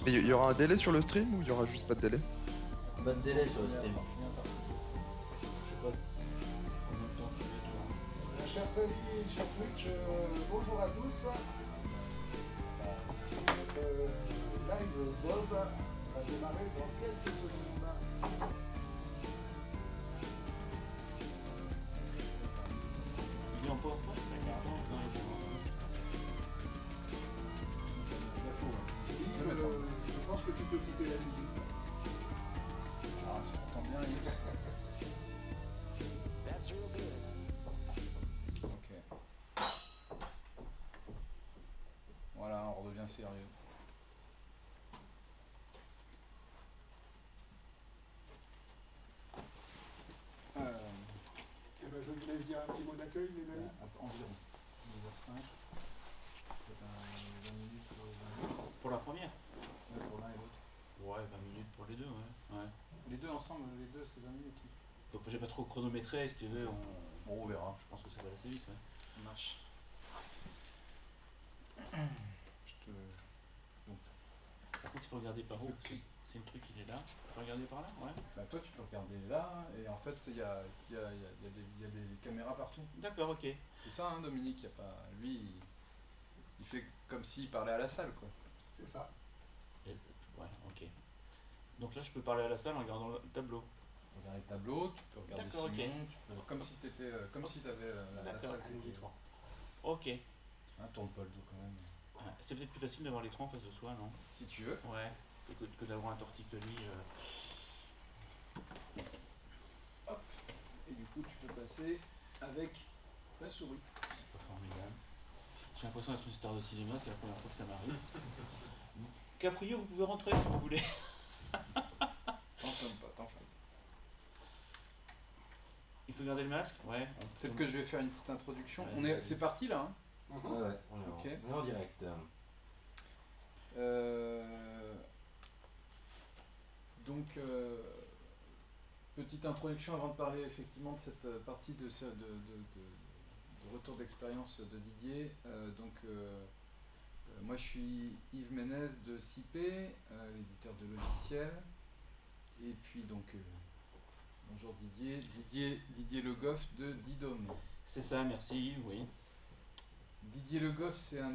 Et il y aura un délai sur le stream ou il y aura juste pas de délai? Pas de délai sur le stream. Je sais pas combien de temps tu veux, toi. Chers amis, chers Twitch, bonjour à tous. Le live Bob va démarrer dans quelques secondes. Il est en PowerPoint, d'accord. Oui, je pense que tu peux couper la musique. Ah, ça m'entend bien, Yves. Ok. Voilà, on redevient sérieux. Eh ben, je voulais dire un petit mot d'accueil, mes amis. Environ 2h05. Peut-être 20 minutes pour 20 minutes. Pour la première? Ouais, pour l'un et l'autre. Ouais, 20 minutes pour les deux, ouais. Les deux ensemble, les deux, c'est 20 minutes. Donc j'ai pas trop chronométré, si tu veux, Bon, on verra. je pense que ça va assez vite, ouais. Ça marche. Je te... Donc, Par contre, il faut regarder par où, parce que c'est le truc, il est là. Tu peux regarder par là? Ouais. bah, toi, tu peux regarder là, et en fait, il y a des caméras partout. D'accord, ok. C'est ça, hein, Dominique, y a pas... Lui, il fait comme s'il parlait à la salle, quoi. C'est ça. Ouais, ok. Donc là, je peux parler à la salle en regardant le tableau. Tu peux regarder le tableau, tu peux regarder D'accord, Simon, ok. tu peux... comme si t'étais, comme si t'avais la D'accord, salle qui était... Ok. Hein, tourne pas le dos quand même. Ouais, c'est peut-être plus facile d'avoir l'écran en face de soi, non? Si tu veux. Ouais, que d'avoir un torticolis. Hop. Et du coup, tu peux passer avec la souris. C'est pas formidable. J'ai l'impression d'être une star de cinéma, c'est la première fois que ça m'arrive. Caprio, vous pouvez rentrer si vous voulez. T'enflamme pas, t'enflamme. Il faut garder le masque? Ouais. Peut-être que je vais faire une petite introduction. Ouais, C'est parti là, hein. Ouais, on est Ok. en direct. Donc, petite introduction avant de parler effectivement de cette partie de retour d'expérience de Didier. Moi je suis Yves Ménez de CIP, l'éditeur de logiciels. Et puis donc, bonjour Didier Le Goff de Didome. C'est ça, merci, oui. Didier Le Goff, c'est un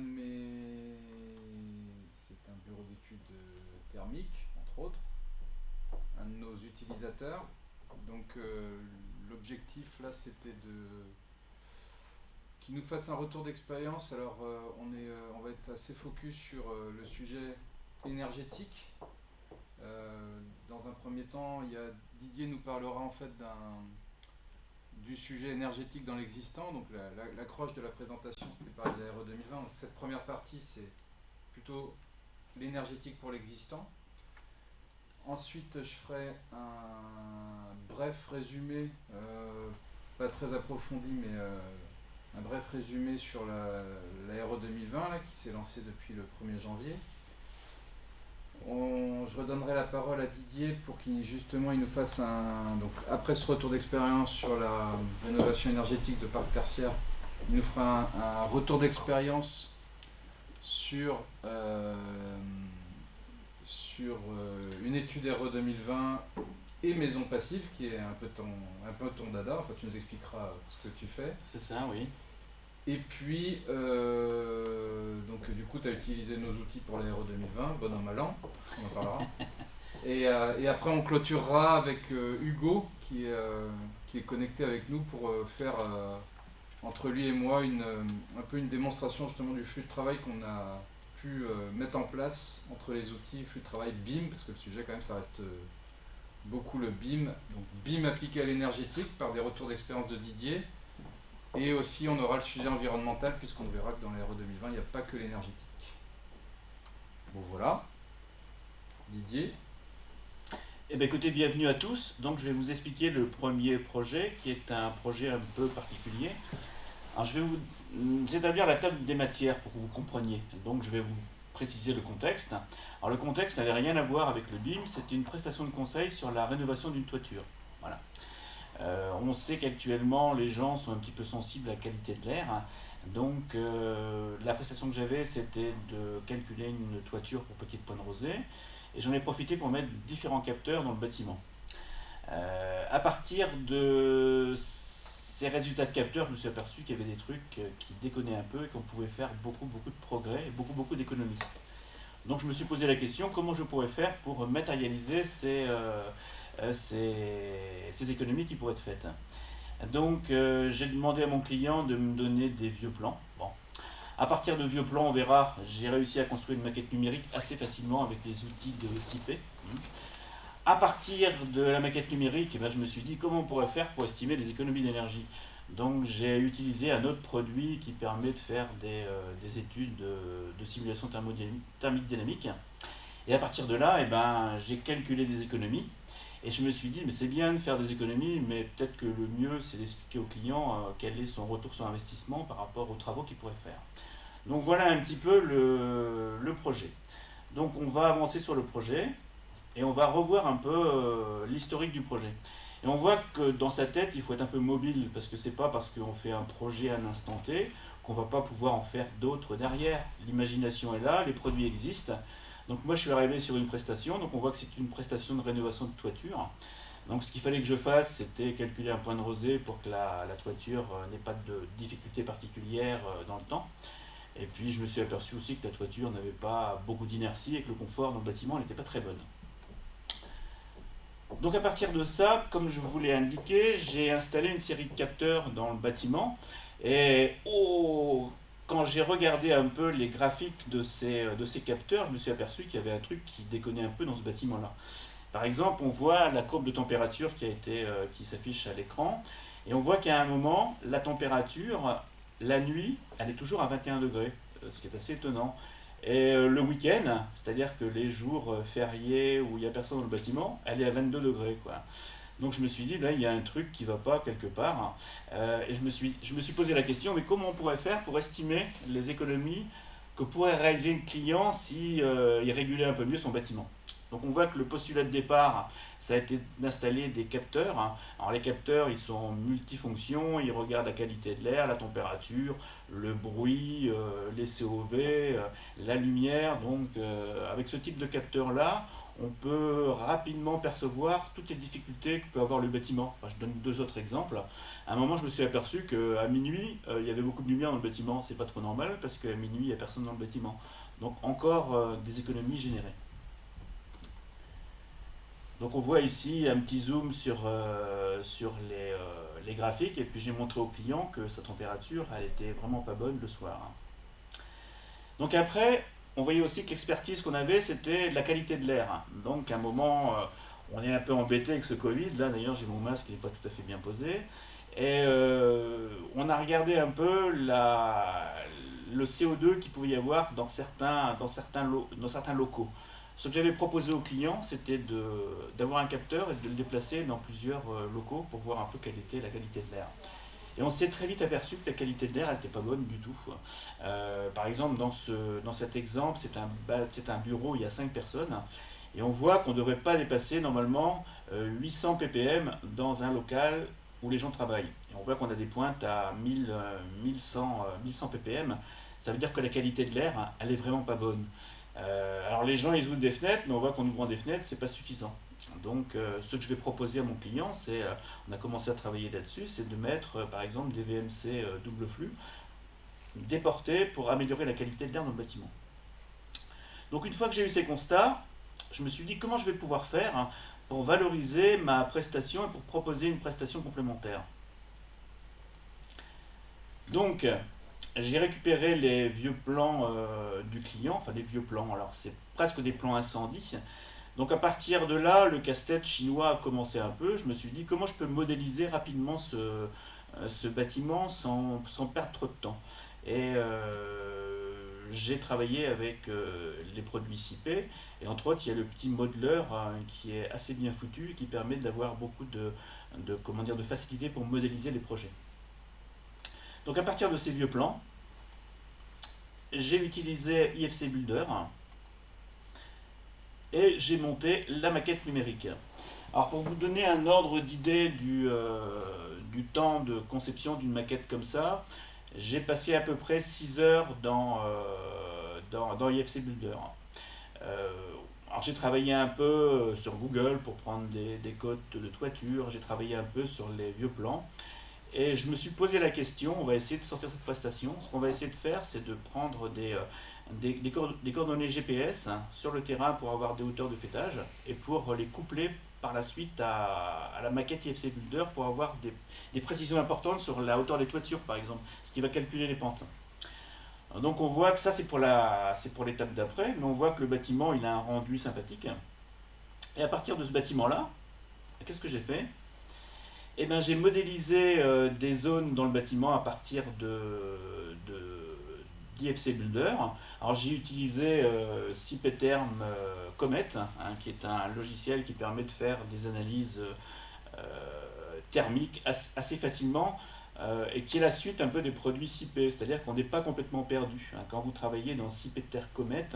bureau d'études thermiques, entre autres, un de nos utilisateurs. Donc l'objectif là, c'était qu'il nous fasse un retour d'expérience. Alors on va être assez focus sur le sujet énergétique. Dans un premier temps, Didier nous parlera en fait du sujet énergétique dans l'existant. Donc l'accroche de la présentation, c'était parler de la RE 2020. Donc, cette première partie, c'est plutôt l'énergétique pour l'existant. Ensuite, je ferai un bref résumé, pas très approfondi, mais un bref résumé sur la RE 2020 là, qui s'est lancée depuis le 1er janvier. Je redonnerai la parole à Didier pour qu'il justement il nous fasse donc après ce retour d'expérience sur la rénovation énergétique de parcs tertiaires, il nous fera un retour d'expérience sur une étude RE 2020 et maison passive qui est un peu ton dada. Enfin, tu nous expliqueras ce que tu fais. C'est ça, oui. Et puis, donc du coup, tu as utilisé nos outils pour la RE 2020, bon an, mal an, on en parlera. Et après, on clôturera avec Hugo, qui est connecté avec nous pour faire, entre lui et moi, un peu une démonstration justement du flux de travail qu'on a pu mettre en place entre les outils, flux de travail BIM, parce que le sujet quand même, ça reste beaucoup le BIM. Donc BIM appliqué à l'énergétique par des retours d'expérience de Didier. Et aussi, on aura le sujet environnemental, puisqu'on verra que dans la RE 2020, il n'y a pas que l'énergétique. Bon, voilà. Didier. Eh bien, écoutez, bienvenue à tous. Donc, je vais vous expliquer le premier projet, qui est un projet un peu particulier. Alors, je vais vous établir la table des matières pour que vous compreniez. Donc, je vais vous préciser le contexte. Alors, le contexte n'avait rien à voir avec le BIM, c'était une prestation de conseil sur la rénovation d'une toiture. Voilà. On sait qu'actuellement les gens sont un petit peu sensibles à la qualité de l'air. Donc la prestation que j'avais, c'était de calculer une toiture pour petite pointe rosée, et j'en ai profité pour mettre différents capteurs dans le bâtiment. À partir de ces résultats de capteurs, je me suis aperçu qu'il y avait des trucs qui déconnaient un peu et qu'on pouvait faire beaucoup de progrès et beaucoup d'économies. Donc je me suis posé la question, comment je pourrais faire pour matérialiser ces économies qui pourraient être faites. Donc j'ai demandé à mon client de me donner des vieux plans. Bon. À partir de vieux plans, on verra, j'ai réussi à construire une maquette numérique assez facilement avec les outils de CIP. À partir de la maquette numérique, eh ben, je me suis dit comment on pourrait faire pour estimer les économies d'énergie. Donc j'ai utilisé un autre produit qui permet de faire des études de simulation thermique dynamique. Et à partir de là, eh ben, j'ai calculé des économies. Et je me suis dit, mais c'est bien de faire des économies, mais peut-être que le mieux, c'est d'expliquer au client quel est son retour sur investissement par rapport aux travaux qu'il pourrait faire. Donc voilà un petit peu le projet. Donc on va avancer sur le projet et on va revoir un peu l'historique du projet. Et on voit que dans sa tête, il faut être un peu mobile, parce que c'est pas parce qu'on fait un projet à un instant T qu'on va pas pouvoir en faire d'autres derrière. L'imagination est là, les produits existent. Donc moi je suis arrivé sur une prestation, donc on voit que c'est une prestation de rénovation de toiture. Donc ce qu'il fallait que je fasse, c'était calculer un point de rosée pour que la toiture n'ait pas de difficultés particulières dans le temps. Et puis je me suis aperçu aussi que la toiture n'avait pas beaucoup d'inertie et que le confort dans le bâtiment n'était pas très bon. Donc à partir de ça, comme je vous l'ai indiqué, j'ai installé une série de capteurs dans le bâtiment. Et quand j'ai regardé un peu les graphiques de ces capteurs, je me suis aperçu qu'il y avait un truc qui déconnait un peu dans ce bâtiment-là. Par exemple, on voit la courbe de température qui s'affiche à l'écran. Et on voit qu'à un moment, la température, la nuit, elle est toujours à 21 degrés, ce qui est assez étonnant. Et le week-end, c'est-à-dire que les jours fériés où il n'y a personne dans le bâtiment, elle est à 22 degrés, quoi. Donc je me suis dit, là, il y a un truc qui ne va pas quelque part. Et je me suis posé la question, mais comment on pourrait faire pour estimer les économies que pourrait réaliser le client si il régulait un peu mieux son bâtiment. Donc on voit que le postulat de départ, ça a été d'installer des capteurs. Alors les capteurs, ils sont multifonctions, ils regardent la qualité de l'air, la température, le bruit, les COV, la lumière. Donc avec ce type de capteur-là, on peut rapidement percevoir toutes les difficultés que peut avoir le bâtiment. Enfin, je donne deux autres exemples. À un moment, je me suis aperçu qu'à minuit, il y avait beaucoup de lumière dans le bâtiment. C'est pas trop normal parce qu'à minuit, il n'y a personne dans le bâtiment. Donc encore des économies générées. Donc on voit ici un petit zoom sur les graphiques et puis j'ai montré au client que sa température, elle était vraiment pas bonne le soir. Donc après, on voyait aussi que l'expertise qu'on avait, c'était la qualité de l'air. Donc à un moment, on est un peu embêté avec ce Covid. Là d'ailleurs, j'ai mon masque, il n'est pas tout à fait bien posé. Et on a regardé un peu le CO2 qu'il pouvait y avoir dans certains locaux. Ce que j'avais proposé au client, c'était d'avoir un capteur et de le déplacer dans plusieurs locaux pour voir un peu quelle était la qualité de l'air. Et on s'est très vite aperçu que la qualité de l'air, elle n'était pas bonne du tout. Par exemple, dans cet exemple, c'est un bureau, il y a 5 personnes, et on voit qu'on ne devrait pas dépasser normalement 800 ppm dans un local où les gens travaillent. Et on voit qu'on a des pointes à 1100 ppm, ça veut dire que la qualité de l'air, elle est vraiment pas bonne. Alors les gens ils ouvrent des fenêtres, mais on voit qu'en ouvrant des fenêtres, c'est pas suffisant. Donc ce que je vais proposer à mon client, on a commencé à travailler là-dessus, c'est de mettre par exemple des VMC double flux déportés pour améliorer la qualité de l'air dans le bâtiment. Donc une fois que j'ai eu ces constats, je me suis dit comment je vais pouvoir faire pour valoriser ma prestation et pour proposer une prestation complémentaire. Donc j'ai récupéré les vieux plans du client, enfin des vieux plans, alors c'est presque des plans incendie. Donc à partir de là, le casse-tête chinois a commencé un peu. Je me suis dit comment je peux modéliser rapidement ce bâtiment sans perdre trop de temps. Et j'ai travaillé avec les produits CIP, et entre autres il y a le petit modeler qui est assez bien foutu et qui permet d'avoir beaucoup de facilité pour modéliser les projets. Donc à partir de ces vieux plans, j'ai utilisé IFC Builder et j'ai monté la maquette numérique. Alors pour vous donner un ordre d'idée du temps de conception d'une maquette comme ça, j'ai passé à peu près 6 heures dans IFC Builder. Alors j'ai travaillé un peu sur Google pour prendre des codes de toiture, j'ai travaillé un peu sur les vieux plans. Et je me suis posé la question, on va essayer de sortir cette prestation. Ce qu'on va essayer de faire, c'est de prendre des coordonnées GPS sur le terrain pour avoir des hauteurs de fêtage et pour les coupler par la suite à la maquette IFC Builder pour avoir des précisions importantes sur la hauteur des toitures par exemple, ce qui va calculer les pentes. Donc on voit que ça c'est pour l'étape d'après, mais on voit que le bâtiment il a un rendu sympathique. Et à partir de ce bâtiment-là, qu'est-ce que j'ai fait? Eh ben, j'ai modélisé des zones dans le bâtiment à partir d'IFC Builder. Alors j'ai utilisé CPTerm Comet, qui est un logiciel qui permet de faire des analyses thermiques assez facilement et qui est la suite un peu des produits CP, c'est-à-dire qu'on n'est pas complètement perdu. Quand vous travaillez dans CPTerm Comet,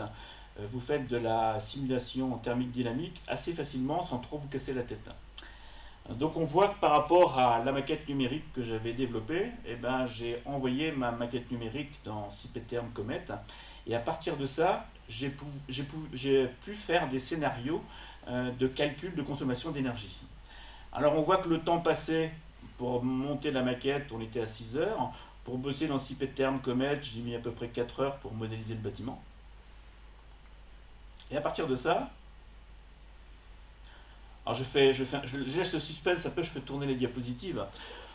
vous faites de la simulation thermique dynamique assez facilement sans trop vous casser la tête. Donc on voit que par rapport à la maquette numérique que j'avais développée, eh ben, j'ai envoyé ma maquette numérique dans CPTerm Comet et à partir de ça, j'ai pu faire des scénarios de calcul de consommation d'énergie. Alors on voit que le temps passé pour monter la maquette, on était à 6 heures. Pour bosser dans CPTerm Comet, j'ai mis à peu près 4 heures pour modéliser le bâtiment. Et à partir de ça, alors je laisse le suspense, après je fais tourner les diapositives.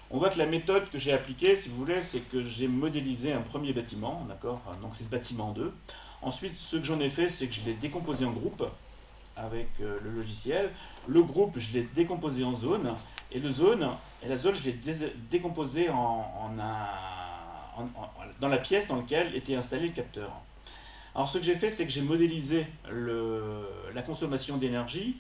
On voit que la méthode que j'ai appliquée, si vous voulez, c'est que j'ai modélisé un premier bâtiment, d'accord? Donc c'est le bâtiment 2. Ensuite, ce que j'en ai fait, c'est que je l'ai décomposé en groupe avec le logiciel. Le groupe, je l'ai décomposé en zones, et la zone, je l'ai décomposé dans la pièce dans laquelle était installé le capteur. Alors ce que j'ai fait, c'est que j'ai modélisé la consommation d'énergie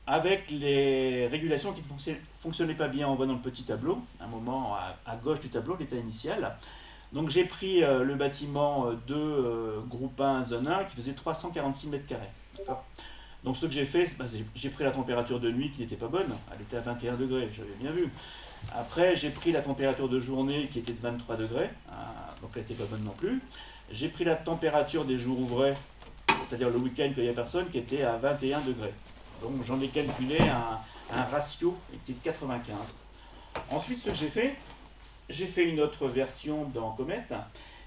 avec les régulations qui ne fonctionnaient pas bien. On voit dans le petit tableau, un moment à gauche du tableau, l'état initial. Donc j'ai pris le bâtiment 2, groupe 1, zone 1, qui faisait 346 mètres carrés. Donc ce que j'ai fait, j'ai pris la température de nuit qui n'était pas bonne, elle était à 21 degrés, j'avais bien vu. Après j'ai pris la température de journée qui était de 23 degrés, donc elle n'était pas bonne non plus. J'ai pris la température des jours ouvrés, c'est-à-dire le week-end quand il n'y a personne, qui était à 21 degrés. Donc j'en ai calculé un ratio qui est de 95. Ensuite, ce que j'ai fait une autre version dans Comet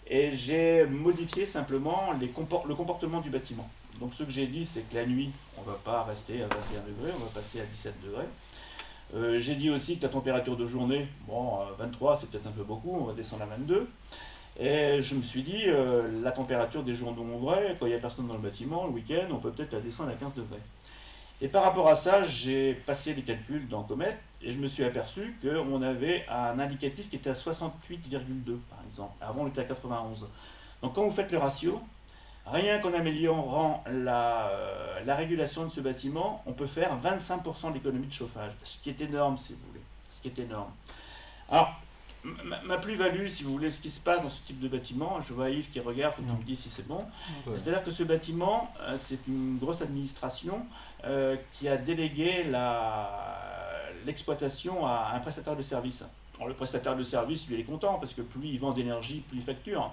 et j'ai modifié simplement le comportement du bâtiment. Donc ce que j'ai dit, c'est que la nuit, on ne va pas rester à 21 degrés, on va passer à 17 degrés. J'ai dit aussi que la température de journée, 23 c'est peut-être un peu beaucoup, on va descendre à 22. Et je me suis dit, la température des jours ouvrés, quand il n'y a personne dans le bâtiment, le week-end, on peut peut-être la descendre à 15 degrés. Et par rapport à ça, j'ai passé les calculs dans Comet et je me suis aperçu qu'on avait un indicatif qui était à 68,2 par exemple. Avant, on était à 91. Donc quand vous faites le ratio, rien qu'en améliorant la régulation de ce bâtiment, on peut faire 25% d'économie de chauffage, ce qui est énorme si vous voulez. Ce qui est énorme. Alors, ma plus-value, si vous voulez, ce qui se passe dans ce type de bâtiment, je vois Yves qui regarde, il faut qu'il me dise si c'est bon. Ouais. C'est-à-dire que ce bâtiment, c'est une grosse administration qui a délégué l'exploitation à un prestataire de service. Alors, le prestataire de service, lui, il est content parce que plus il vend d'énergie, plus il facture.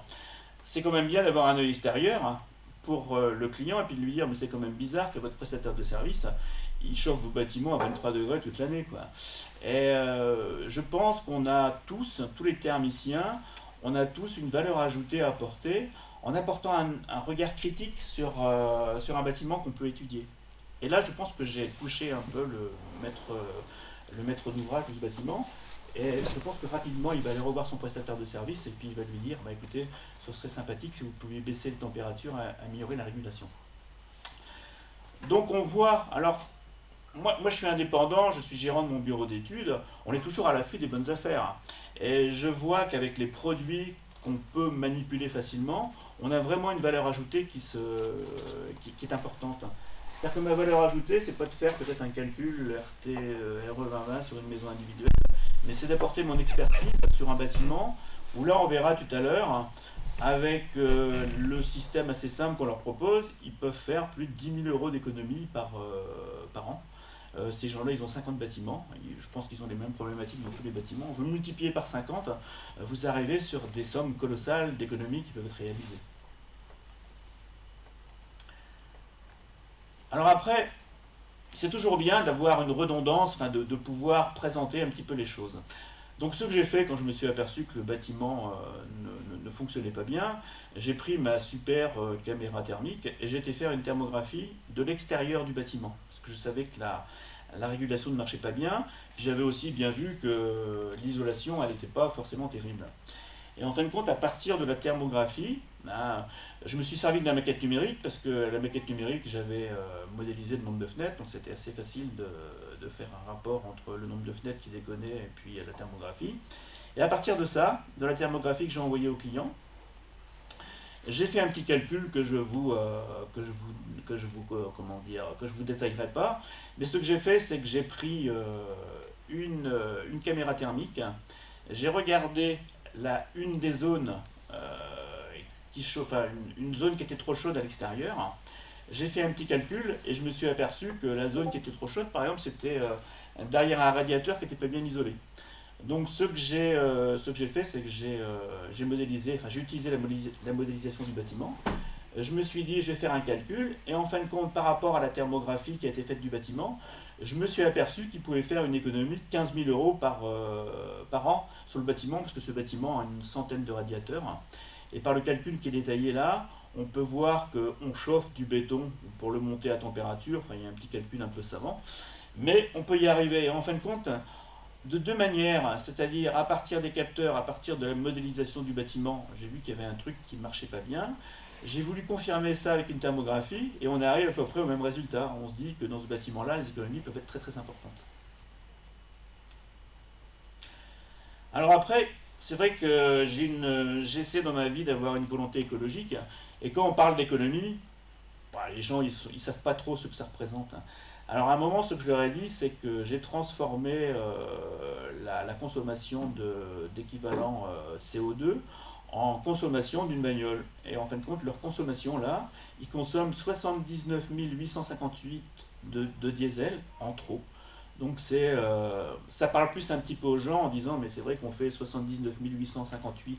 C'est quand même bien d'avoir un œil extérieur pour le client et puis de lui dire mais c'est quand même bizarre que votre prestataire de service il chauffe vos bâtiments à 23 degrés toute l'année, quoi. Et je pense qu'on a tous les thermiciens, on a tous une valeur ajoutée à apporter en apportant un regard critique sur un bâtiment qu'on peut étudier. Et là, je pense que j'ai touché un peu le maître d'ouvrage de ce bâtiment. Et je pense que rapidement, il va aller revoir son prestataire de service et puis il va lui dire écoutez, ce serait sympathique si vous pouviez baisser les températures, améliorer la régulation. Donc on voit, alors moi je suis indépendant, je suis gérant de mon bureau d'études, on est toujours à l'affût des bonnes affaires. Et je vois qu'avec les produits qu'on peut manipuler facilement, on a vraiment une valeur ajoutée qui est importante. C'est-à-dire que ma valeur ajoutée, c'est pas de faire peut-être un calcul RE 2020 sur une maison individuelle, mais c'est d'apporter mon expertise sur un bâtiment où là on verra tout à l'heure, avec le système assez simple qu'on leur propose, ils peuvent faire plus de 10 000 € d'économie par an. Ces gens-là, ils ont 50 bâtiments. Je pense qu'ils ont les mêmes problématiques dans tous les bâtiments. Vous multipliez par 50, vous arrivez sur des sommes colossales d'économies qui peuvent être réalisées. Alors après, c'est toujours bien d'avoir une redondance, enfin de pouvoir présenter un petit peu les choses. Donc ce que j'ai fait quand je me suis aperçu que le bâtiment ne fonctionnait pas bien, j'ai pris ma super caméra thermique et j'ai été faire une thermographie de l'extérieur du bâtiment. Parce que je savais que la régulation ne marchait pas bien. J'avais aussi bien vu que l'isolation, elle n'était pas forcément terrible. Et en fin de compte, à partir de la thermographie, je me suis servi de la maquette numérique parce que la maquette numérique, j'avais modélisé le nombre de fenêtres, donc c'était assez facile de faire un rapport entre le nombre de fenêtres qui déconnait et puis la thermographie. Et à partir de ça, de la thermographie que j'ai envoyée au client, j'ai fait un petit calcul que je vous détaillerai pas. Mais ce que j'ai fait, c'est que j'ai pris une caméra thermique, j'ai regardé une des zones qui chauffe, enfin, une zone qui était trop chaude à l'extérieur. J'ai fait un petit calcul et je me suis aperçu que la zone qui était trop chaude, par exemple, c'était derrière un radiateur qui n'était pas bien isolé. Donc ce que j'ai fait, c'est que j'ai modélisé, enfin j'ai utilisé la modélisation du bâtiment. Je me suis dit, je vais faire un calcul, et en fin de compte, par rapport à la thermographie qui a été faite du bâtiment, je me suis aperçu qu'il pouvait faire une économie de 15 000 euros par an sur le bâtiment, parce que ce bâtiment a une centaine de radiateurs. Et par le calcul qui est détaillé là, on peut voir qu'on chauffe du béton pour le monter à température, enfin il y a un petit calcul un peu savant, mais on peut y arriver. Et en fin de compte, de deux manières, c'est-à-dire à partir des capteurs, à partir de la modélisation du bâtiment, j'ai vu qu'il y avait un truc qui ne marchait pas bien. J'ai voulu confirmer ça avec une thermographie et on arrive à peu près au même résultat. On se dit que dans ce bâtiment-là, les économies peuvent être très très importantes. Alors après, c'est vrai que j'essaie dans ma vie d'avoir une volonté écologique, et quand on parle d'économie, les gens ils savent pas trop ce que ça représente. Alors à un moment, ce que je leur ai dit, c'est que j'ai transformé la consommation d'équivalent CO2 en consommation d'une bagnole. Et en fin de compte, leur consommation là, ils consomment 79 858 de diesel en trop. Donc ça parle plus un petit peu aux gens en disant, mais c'est vrai qu'on fait 79 858,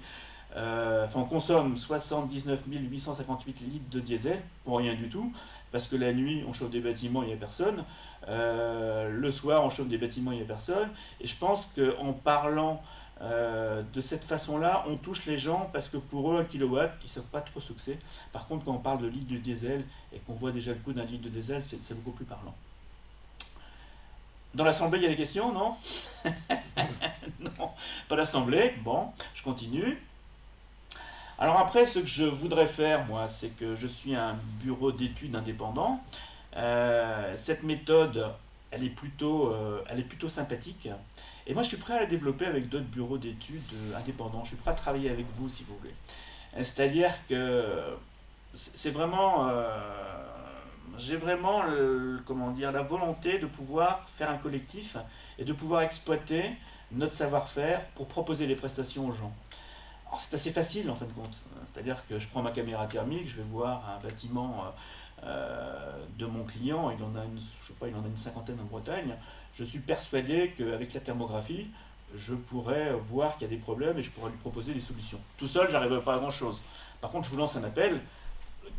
on consomme 79 858 litres de diesel pour rien du tout, parce que la nuit on chauffe des bâtiments, il n'y a personne, le soir on chauffe des bâtiments, il n'y a personne, et je pense qu'en parlant de cette façon-là, on touche les gens, parce que pour eux, 1 kilowatt, ils ne savent pas trop ce que c'est. Par contre, quand on parle de litre de diesel et qu'on voit déjà le coût d'un litre de diesel, c'est beaucoup plus parlant. Dans l'assemblée, il y a des questions, non? Non, pas l'assemblée. Bon, je continue. Alors après, ce que je voudrais faire, moi, c'est que je suis un bureau d'études indépendant. Cette méthode, elle est plutôt sympathique. Et moi, je suis prêt à la développer avec d'autres bureaux d'études indépendants. Je suis prêt à travailler avec vous, si vous voulez. C'est-à-dire que c'est vraiment... j'ai vraiment la volonté de pouvoir faire un collectif et de pouvoir exploiter notre savoir-faire pour proposer les prestations aux gens. Alors c'est assez facile en fin de compte. C'est-à-dire que je prends ma caméra thermique, je vais voir un bâtiment de mon client, il en a une cinquantaine en Bretagne. Je suis persuadé qu'avec la thermographie, je pourrais voir qu'il y a des problèmes et je pourrais lui proposer des solutions. Tout seul, j'arriverai pas à grand-chose. Par contre, je vous lance un appel,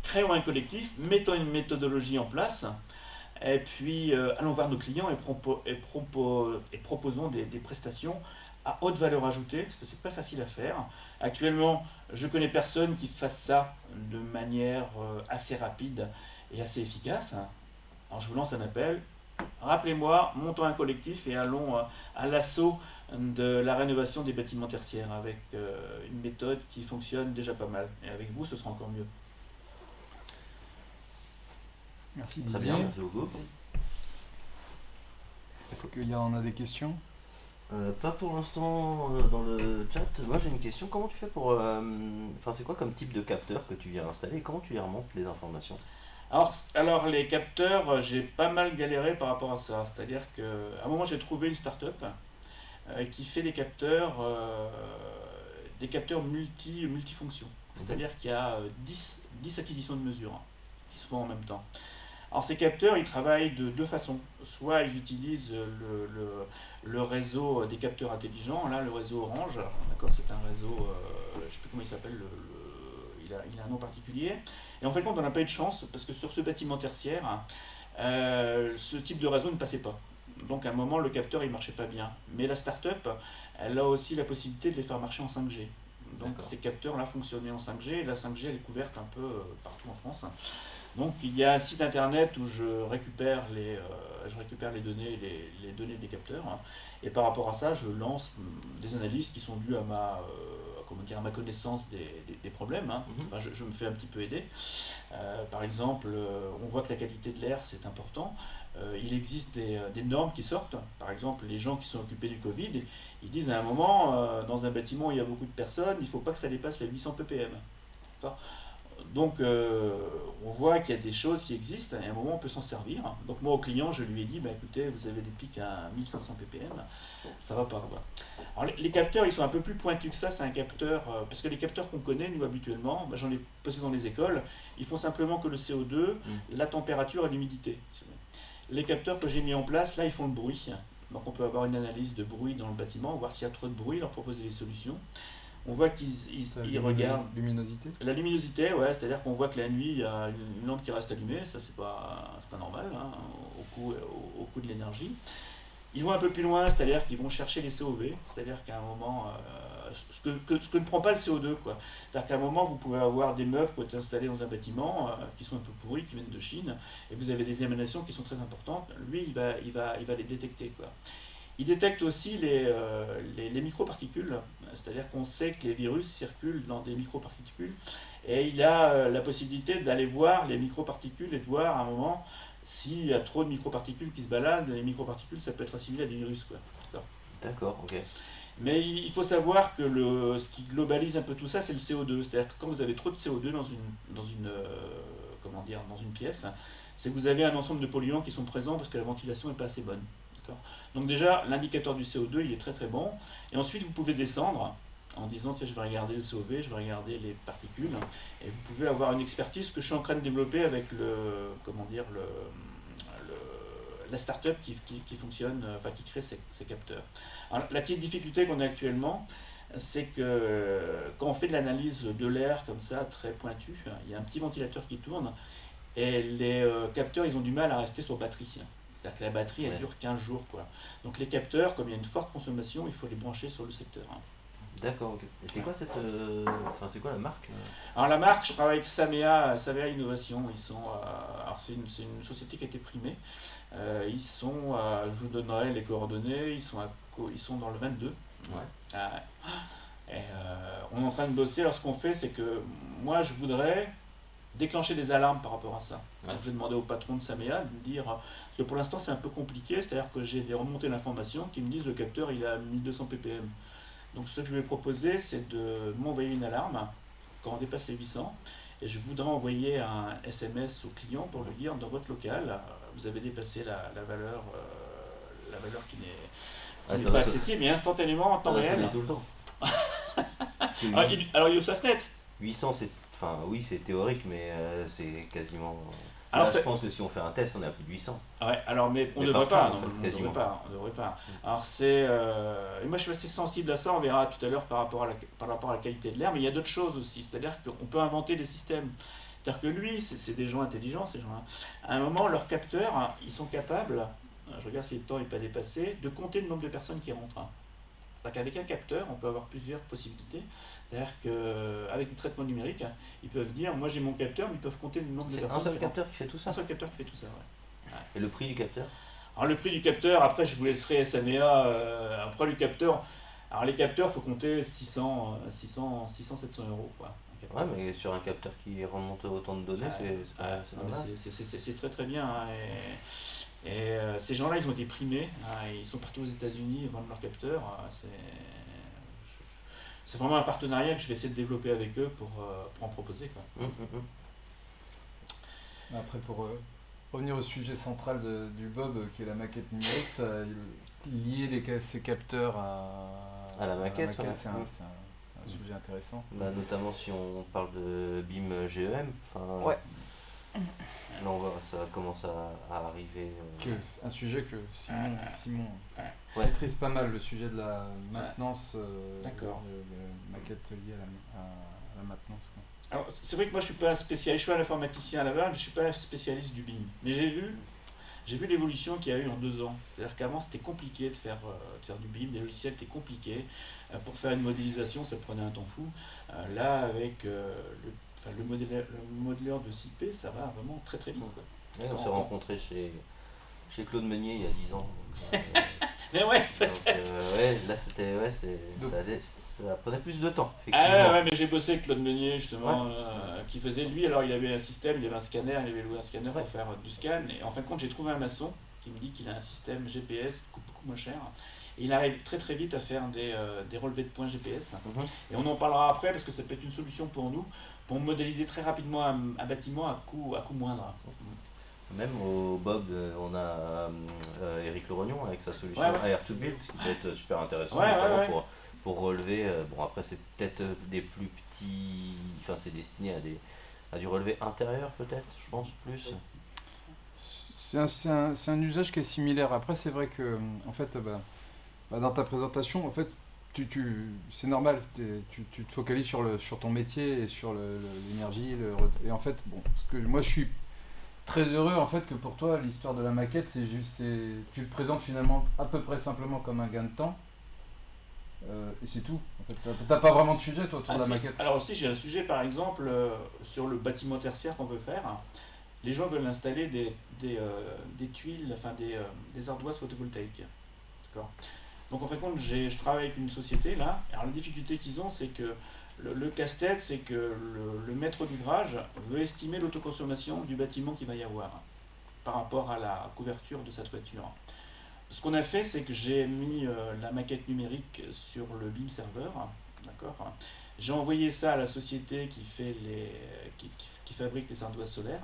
créons un collectif, mettons une méthodologie en place, et puis allons voir nos clients et proposons des prestations à haute valeur ajoutée, parce que c'est pas facile à faire. Actuellement, je connais personne qui fasse ça de manière assez rapide et assez efficace. Alors je vous lance un appel. Rappelez-moi, montons un collectif et allons à l'assaut de la rénovation des bâtiments tertiaires avec une méthode qui fonctionne déjà pas mal. Et avec vous, ce sera encore mieux. Merci Très Didier. bien, merci beaucoup. Est-ce qu'il y en a des questions? Pas pour l'instant dans le chat. Moi j'ai une question. Comment tu fais pour... c'est quoi comme type de capteur que tu viens installer et comment tu les remontes les informations? Alors les capteurs, j'ai pas mal galéré par rapport à ça. C'est-à-dire qu'à un moment, j'ai trouvé une start-up qui fait des capteurs multifonctions. C'est-à-dire qu'il y a 10 acquisitions de mesures qui se font en même temps. Alors ces capteurs, ils travaillent de deux façons. Soit ils utilisent le réseau des capteurs intelligents, là le réseau Orange, d'accord, c'est un réseau, je ne sais plus comment il s'appelle, il a un nom particulier. Et en fait, on n'a pas eu de chance parce que sur ce bâtiment tertiaire, ce type de réseau ne passait pas. Donc à un moment, le capteur il marchait pas bien. Mais la start-up, elle a aussi la possibilité de les faire marcher en 5G. Donc D'accord. ces capteurs-là fonctionnaient en 5G, et la 5G elle est couverte un peu partout en France. Donc il y a un site internet où je récupère les données, les données des capteurs, hein. Et par rapport à ça, je lance des analyses qui sont dues à à ma connaissance des problèmes, hein. Mhm. Enfin, je me fais un petit peu aider. Par exemple, on voit que la qualité de l'air c'est important. Il existe des normes qui sortent. Par exemple, les gens qui sont occupés du Covid, ils disent à un moment, dans un bâtiment où il y a beaucoup de personnes, il ne faut pas que ça dépasse les 800 ppm. D'accord. Donc on voit qu'il y a des choses qui existent et à un moment on peut s'en servir. Donc moi au client je lui ai dit, bah, écoutez, vous avez des pics à 1500 ppm, ça va pas quoi. Alors les capteurs ils sont un peu plus pointus que ça, c'est un capteur, parce que les capteurs qu'on connaît nous habituellement, bah, j'en ai posé dans les écoles, ils font simplement que le CO2, la température et l'humidité. Les capteurs que j'ai mis en place, là ils font le bruit. Donc on peut avoir une analyse de bruit dans le bâtiment, voir s'il y a trop de bruit, leur proposer des solutions. On voit qu'ils regardent Luminosité. la luminosité, ouais, c'est-à-dire qu'on voit que la nuit, il y a une lampe qui reste allumée, ça c'est pas normal, hein, au coût de l'énergie. Ils vont un peu plus loin, c'est-à-dire qu'ils vont chercher les COV, c'est-à-dire qu'à un moment, ce que ne prend pas le CO2, quoi. C'est-à-dire qu'à un moment, vous pouvez avoir des meubles qui ont été installés dans un bâtiment, qui sont un peu pourris, qui viennent de Chine, et vous avez des émanations qui sont très importantes. Lui, il va les détecter, quoi. Il détecte aussi les microparticules, c'est-à-dire qu'on sait que les virus circulent dans des microparticules, et il a la possibilité d'aller voir les microparticules et de voir à un moment s'il y a trop de microparticules qui se baladent. Les microparticules, ça peut être assimilé à des virus, quoi. D'accord, ok. Mais il faut savoir que ce qui globalise un peu tout ça, c'est le CO2. C'est-à-dire que quand vous avez trop de CO2 dans une pièce, c'est que vous avez un ensemble de polluants qui sont présents parce que la ventilation n'est pas assez bonne. Donc déjà, l'indicateur du CO2, il est très très bon. Et ensuite, vous pouvez descendre en disant, tiens, je vais regarder le COV, je vais regarder les particules. Et vous pouvez avoir une expertise que je suis en train de développer avec la start-up qui fonctionne, enfin qui crée ces capteurs. Alors, la petite difficulté qu'on a actuellement, c'est que quand on fait de l'analyse de l'air comme ça, très pointue, il y a un petit ventilateur qui tourne et les capteurs, ils ont du mal à rester sur batterie. C'est-à-dire que la batterie, elle dure 15 jours, quoi. Donc les capteurs, comme il y a une forte consommation, il faut les brancher sur le secteur, hein. D'accord, ok. Et c'est quoi c'est quoi la marque? Alors la marque, je travaille avec Samea Innovation. Ils sont, alors c'est une société qui a été primée. Ils sont, je vous donnerai les coordonnées. Ils sont dans le 22. Ouais. Et on est en train de bosser. Alors ce qu'on fait, c'est que moi, je voudrais déclencher des alarmes par rapport à ça. Ouais. Donc, je vais demander au patron de Samea de me dire, parce que pour l'instant c'est un peu compliqué, c'est-à-dire que j'ai des remontées d'informations qui me disent le capteur il est à 1200 ppm. Donc ce que je vais proposer, c'est de m'envoyer une alarme quand on dépasse les 800, et je voudrais envoyer un SMS au client pour lui dire, dans votre local, vous avez dépassé la valeur qui n'est pas accessible, et instantanément en temps réel. Tout le temps. Alors il ouvre sa fenêtre. 800, enfin oui, c'est théorique, mais c'est quasiment. Alors, Là, je pense que si on fait un test, on est à plus de 800. Ouais, alors mais on ne Mais devrait partout, pas, en fait, non, on quasiment. devrait pas. Alors et moi je suis assez sensible à ça, on verra tout à l'heure par rapport à la qualité de l'air, mais il y a d'autres choses aussi, c'est-à-dire qu'on peut inventer des systèmes. C'est-à-dire que lui, c'est des gens intelligents, ces gens-là. À un moment, leurs capteurs, hein, ils sont capables, je regarde si le temps n'est pas dépassé, de compter le nombre de personnes qui rentrent, hein. C'est-à-dire qu'avec un capteur, on peut avoir plusieurs possibilités. C'est-à-dire qu'avec du traitement numérique, hein, ils peuvent dire, moi j'ai mon capteur, mais ils peuvent compter le nombre de C'est personnes. un seul qui capteur qui fait tout rentrent. ça? Un seul capteur qui fait tout ça, ouais. Et le prix du capteur? Alors le prix du capteur, après je vous laisserai Samea, après le capteur, alors les capteurs, il faut compter 600, 700 euros, quoi. Ouais, mais sur un capteur qui remonte autant de données, c'est pas mal. C'est très très bien, hein, et ces gens-là, ils ont été primés, hein, ils sont partis aux États-Unis vendre leurs capteurs. C'est vraiment un partenariat que je vais essayer de développer avec eux pour en proposer, quoi. Après, pour revenir au sujet central du Bob, qui est la maquette numérique, lier ces capteurs À la maquette, ouais. c'est un sujet intéressant. Bah, notamment si on parle de BIM GEM. Ouais. Là, ça commence à arriver. Un sujet que Simon Ouais. maîtrise pas mal, le sujet de la maintenance, D'accord. de maquette liée à la maintenance, quoi. Alors, c'est vrai que moi je suis pas un spécialiste, je suis un informaticien à la base, mais je suis pas un spécialiste du BIM. Mais j'ai vu l'évolution qu'il y a eu en 2 ans. C'est-à-dire qu'avant c'était compliqué de faire du BIM, les logiciels étaient compliqués. Pour faire une modélisation, ça prenait un temps fou. Là, avec le modeleur de CP, ça va vraiment très très vite, quoi. Ouais, on s'est rencontrés chez Claude Meunier il y a 10 ans. Mais ouais, Ouais, là c'était. Ouais, Donc- ça prenait plus de temps, ah effectivement. ouais, mais j'ai bossé avec Claude Meunier justement, qui faisait lui, alors il avait un système, il avait un scanner, il avait loué un scanner pour faire du scan, et en fin de compte j'ai trouvé un maçon qui me dit qu'il a un système GPS qui coûte beaucoup moins cher, et il arrive très très vite à faire des relevés de points GPS, Mhm. et on en parlera après parce que ça peut être une solution pour nous, pour modéliser très rapidement un bâtiment à coût moindre. Même au Bob, on a Eric Lerognon avec sa solution Ouais, ouais. Air2Build, ce qui peut être super intéressant, Ouais, notamment ouais, ouais. pour relever. Bon, après, c'est peut-être des plus petits. Enfin, c'est destiné à du relevé intérieur, peut-être, je pense, plus. C'est un usage qui est similaire. Après, c'est vrai que, en fait, dans ta présentation, en fait, c'est normal. Tu te focalises sur ton métier et sur l'énergie. Et en fait, bon, moi, je suis très heureux en fait que pour toi, l'histoire de la maquette, tu le présentes finalement à peu près simplement comme un gain de temps. Et c'est tout. En fait, t'as pas vraiment de sujet toi autour de la Si. maquette. Alors aussi j'ai un sujet par exemple sur le bâtiment tertiaire qu'on veut faire. Les gens veulent installer des tuiles, enfin des ardoises photovoltaïques. D'accord. Donc en fait, je travaille avec une société là. Alors la difficulté qu'ils ont, c'est que le casse-tête, c'est que le maître d'ouvrage veut estimer l'autoconsommation du bâtiment qu'il va y avoir par rapport à la couverture de sa toiture. Ce qu'on a fait, c'est que j'ai mis la maquette numérique sur le BIM serveur, d'accord. J'ai envoyé ça à la société qui fabrique les ardoises solaires.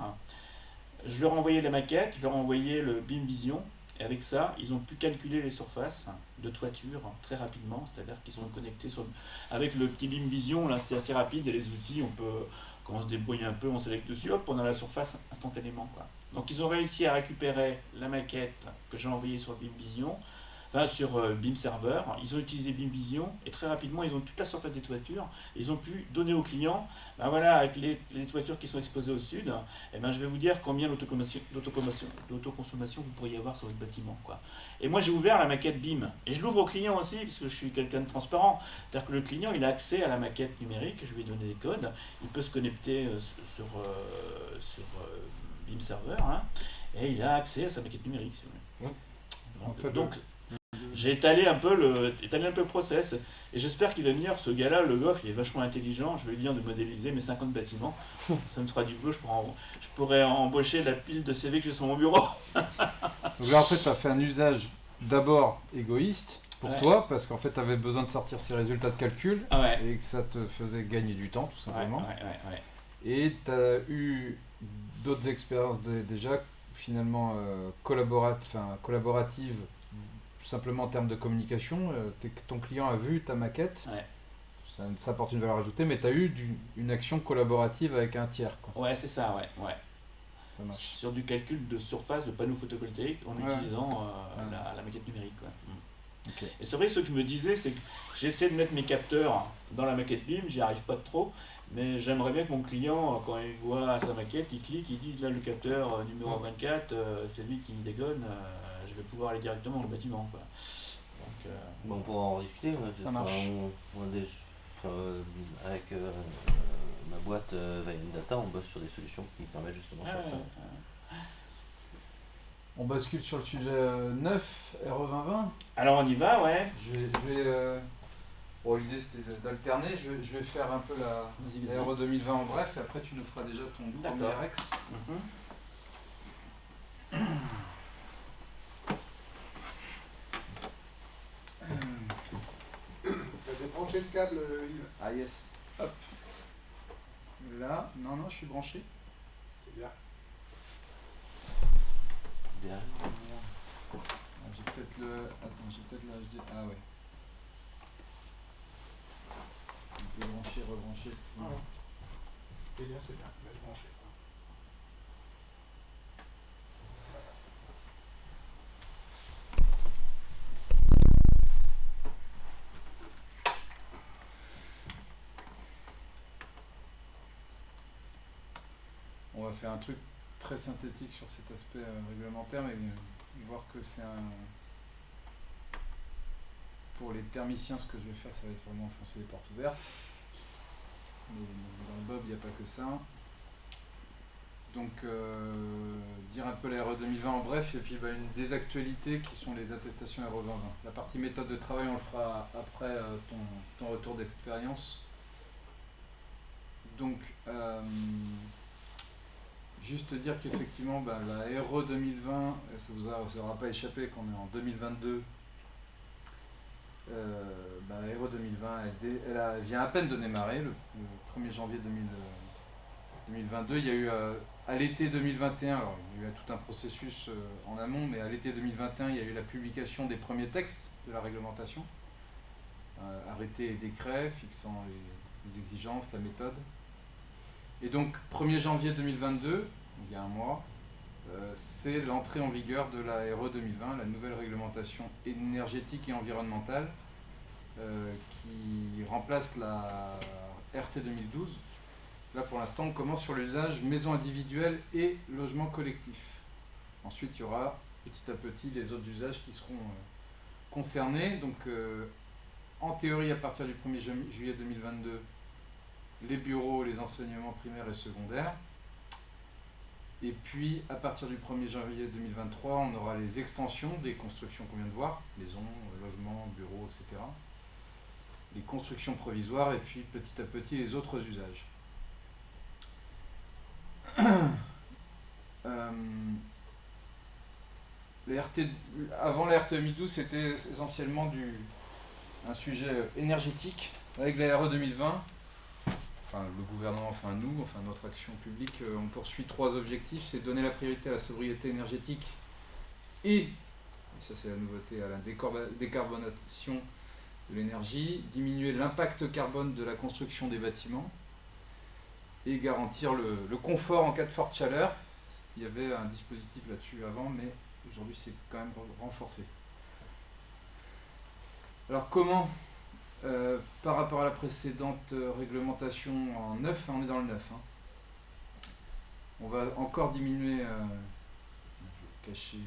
Je leur ai envoyé la maquette, je leur ai envoyé le BIM Vision, et avec ça, ils ont pu calculer les surfaces de toiture très rapidement, c'est-à-dire qu'ils sont connectés avec le petit BIM Vision, là c'est assez rapide, et les outils, quand on se débrouille un peu, on sélectionne dessus, hop, on a la surface instantanément, quoi. Donc ils ont réussi à récupérer la maquette que j'ai envoyée sur BIM Vision, enfin sur BIM Server, ils ont utilisé BIM Vision, et très rapidement, ils ont toute la surface des toitures, et ils ont pu donner aux clients, ben voilà, avec les toitures qui sont exposées au sud, eh ben, je vais vous dire combien d'autoconsommation vous pourriez avoir sur votre bâtiment, quoi. Et moi j'ai ouvert la maquette BIM, et je l'ouvre au client aussi, parce que je suis quelqu'un de transparent. C'est-à-dire que le client il a accès à la maquette numérique, je lui ai donné les codes, il peut se connecter sur BIM Server, hein, et il a accès à sa maquette numérique. Si vous voulez. En fait, Donc j'ai étalé un peu le process, et j'espère qu'il va venir, ce gars-là, le goff, il est vachement intelligent, je vais lui dire de modéliser mes 50 bâtiments, ça me fera du boulot, je pourrais embaucher la pile de CV que j'ai sur mon bureau. Donc là en fait, t'as fait un usage d'abord égoïste pour Ouais. toi parce qu'en fait, t'avais besoin de sortir ces résultats de calcul Ah ouais. et que ça te faisait gagner du temps tout simplement. Ouais. Et tu as eu d'autres expériences déjà finalement collaboratives, tout simplement en termes de communication. Ton client a vu ta maquette, Ouais. ça apporte une valeur ajoutée, mais tu as eu une action collaborative avec un tiers, quoi. Ouais, c'est ça, ouais. Ça marche. Sur du calcul de surface de panneaux photovoltaïques en Ouais. utilisant Ouais. la maquette numérique, quoi. Ok. Et c'est vrai que ce que je me disais, c'est que j'essaie de mettre mes capteurs dans la maquette BIM, j'y arrive pas trop, mais j'aimerais bien que mon client, quand il voit sa maquette, il clique, il dit là le capteur numéro 24, c'est lui qui dégonne, je vais pouvoir aller directement dans le bâtiment, quoi. Donc, Bon, on pourra en rediscuter. Ça marche. Avec ma boîte Vaillant Data, on bosse sur des solutions qui permettent justement de faire ça. On bascule sur le sujet 9, RE 2020. Alors on y va, ouais. Bon, l'idée c'était d'alterner. Je vais faire un peu la RE 2020 en bref, et après tu nous feras déjà ton premier D'accord. ex. T'as débranché le câble, Yves. Ah yes. Hop. Là, non, je suis branché. C'est bien. Bien. J'ai peut-être le. Attends, j'ai peut-être le HD. Ah ouais. On peut brancher, rebrancher. Ah. C'est bien, c'est bien. Laisse brancher. va faire un truc très synthétique sur cet aspect réglementaire, mais voir que c'est un... Pour les thermiciens, ce que je vais faire, ça va être vraiment enfoncer les portes ouvertes. Mais dans le Bob, il n'y a pas que ça. Donc, dire un peu la RE 2020 en bref, et puis des actualités qui sont les attestations RE 2020. La partie méthode de travail, on le fera après ton retour d'expérience. Donc, juste dire qu'effectivement, la RE 2020, ça vous aura pas échappé qu'on est en 2022. La RE 2020, elle vient à peine de démarrer, le 1er janvier 2022. Il y a eu à l'été 2021, alors il y a eu tout un processus en amont, mais à l'été 2021, il y a eu la publication des premiers textes de la réglementation, arrêtés et décrets fixant les exigences, la méthode. Et donc 1er janvier 2022, il y a un mois, c'est l'entrée en vigueur de la RE 2020, la nouvelle réglementation énergétique et environnementale, qui remplace la RT 2012. Là, pour l'instant, on commence sur l'usage maison individuelle et logement collectif. Ensuite, il y aura petit à petit les autres usages qui seront concernés. Donc, en théorie, à partir du 1er juillet 2022, les bureaux, les enseignements primaires et secondaires. Et puis, à partir du 1er janvier 2023, on aura les extensions des constructions qu'on vient de voir, maisons, logements, bureaux, etc. Les constructions provisoires et puis petit à petit les autres usages. Avant la RT 2012, c'était essentiellement un sujet énergétique. Avec la RE 2020, enfin le gouvernement, enfin nous, enfin notre action publique, on poursuit 3 objectifs. C'est donner la priorité à la sobriété énergétique et ça c'est la nouveauté, à la décarbonation de l'énergie, diminuer l'impact carbone de la construction des bâtiments et garantir le confort en cas de forte chaleur. Il y avait un dispositif là-dessus avant, mais aujourd'hui c'est quand même renforcé. Alors comment, par rapport à la précédente réglementation en 9, on est dans le 9, hein. On va encore diminuer, je vais cacher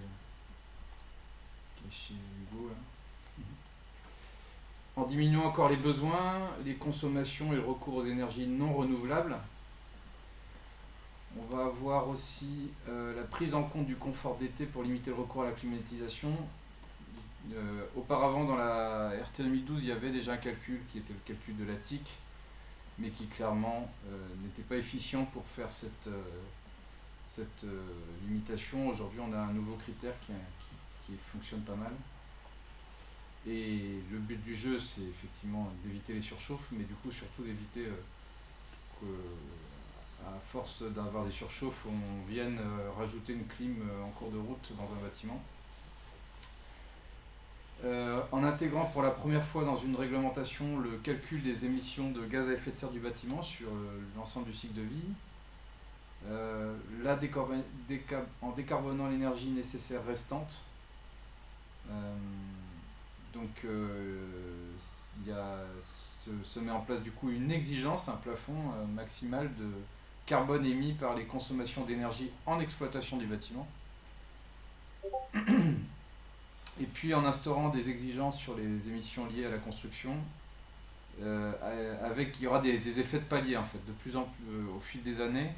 Hugo là. En diminuant encore les besoins, les consommations et le recours aux énergies non renouvelables. On va avoir aussi la prise en compte du confort d'été pour limiter le recours à la climatisation. Auparavant, dans la RT 2012, il y avait déjà un calcul qui était le calcul de la TIC, mais qui clairement n'était pas efficient pour faire cette limitation. Aujourd'hui, on a un nouveau critère qui fonctionne pas mal. Et le but du jeu, c'est effectivement d'éviter les surchauffes, mais du coup surtout d'éviter qu'à force d'avoir des surchauffes, on vienne rajouter une clim en cours de route dans un bâtiment. En intégrant pour la première fois dans une réglementation le calcul des émissions de gaz à effet de serre du bâtiment sur l'ensemble du cycle de vie, en décarbonant l'énergie nécessaire restante. Donc se met en place du coup une exigence, un plafond maximal de carbone émis par les consommations d'énergie en exploitation du bâtiment. Et puis en instaurant des exigences sur les émissions liées à la construction, il y aura des effets de palier en fait. De plus en plus, au fil des années,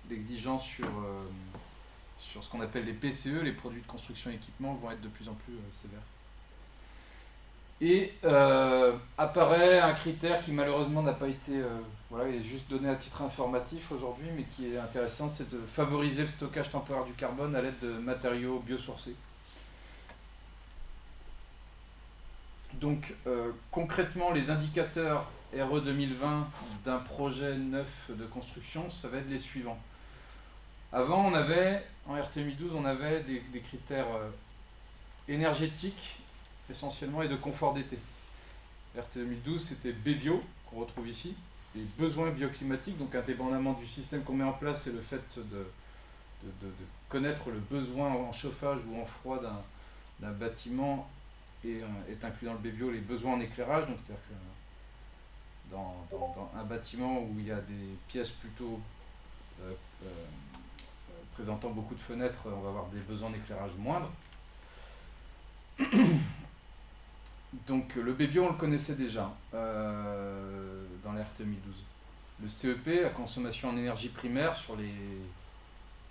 l'exigence sur ce qu'on appelle les PCE, les produits de construction et équipement, vont être de plus en plus sévères. Et apparaît un critère qui malheureusement n'a pas été, il est juste donné à titre informatif aujourd'hui, mais qui est intéressant, c'est de favoriser le stockage temporaire du carbone à l'aide de matériaux biosourcés. Donc concrètement, les indicateurs RE 2020 d'un projet neuf de construction, ça va être les suivants. Avant, en RT 2012, on avait des critères énergétiques essentiellement et de confort d'été. RT 2012, c'était BBio, qu'on retrouve ici, les besoins bioclimatiques, donc indépendamment du système qu'on met en place, c'est le fait de connaître le besoin en chauffage ou en froid d'un bâtiment et est inclus dans le BBio les besoins en éclairage, donc c'est-à-dire que dans un bâtiment où il y a des pièces plutôt présentant beaucoup de fenêtres, on va avoir des besoins d'éclairage moindres. Donc le Bébio, on le connaissait déjà dans l'ère 2012. Le CEP, la consommation en énergie primaire sur les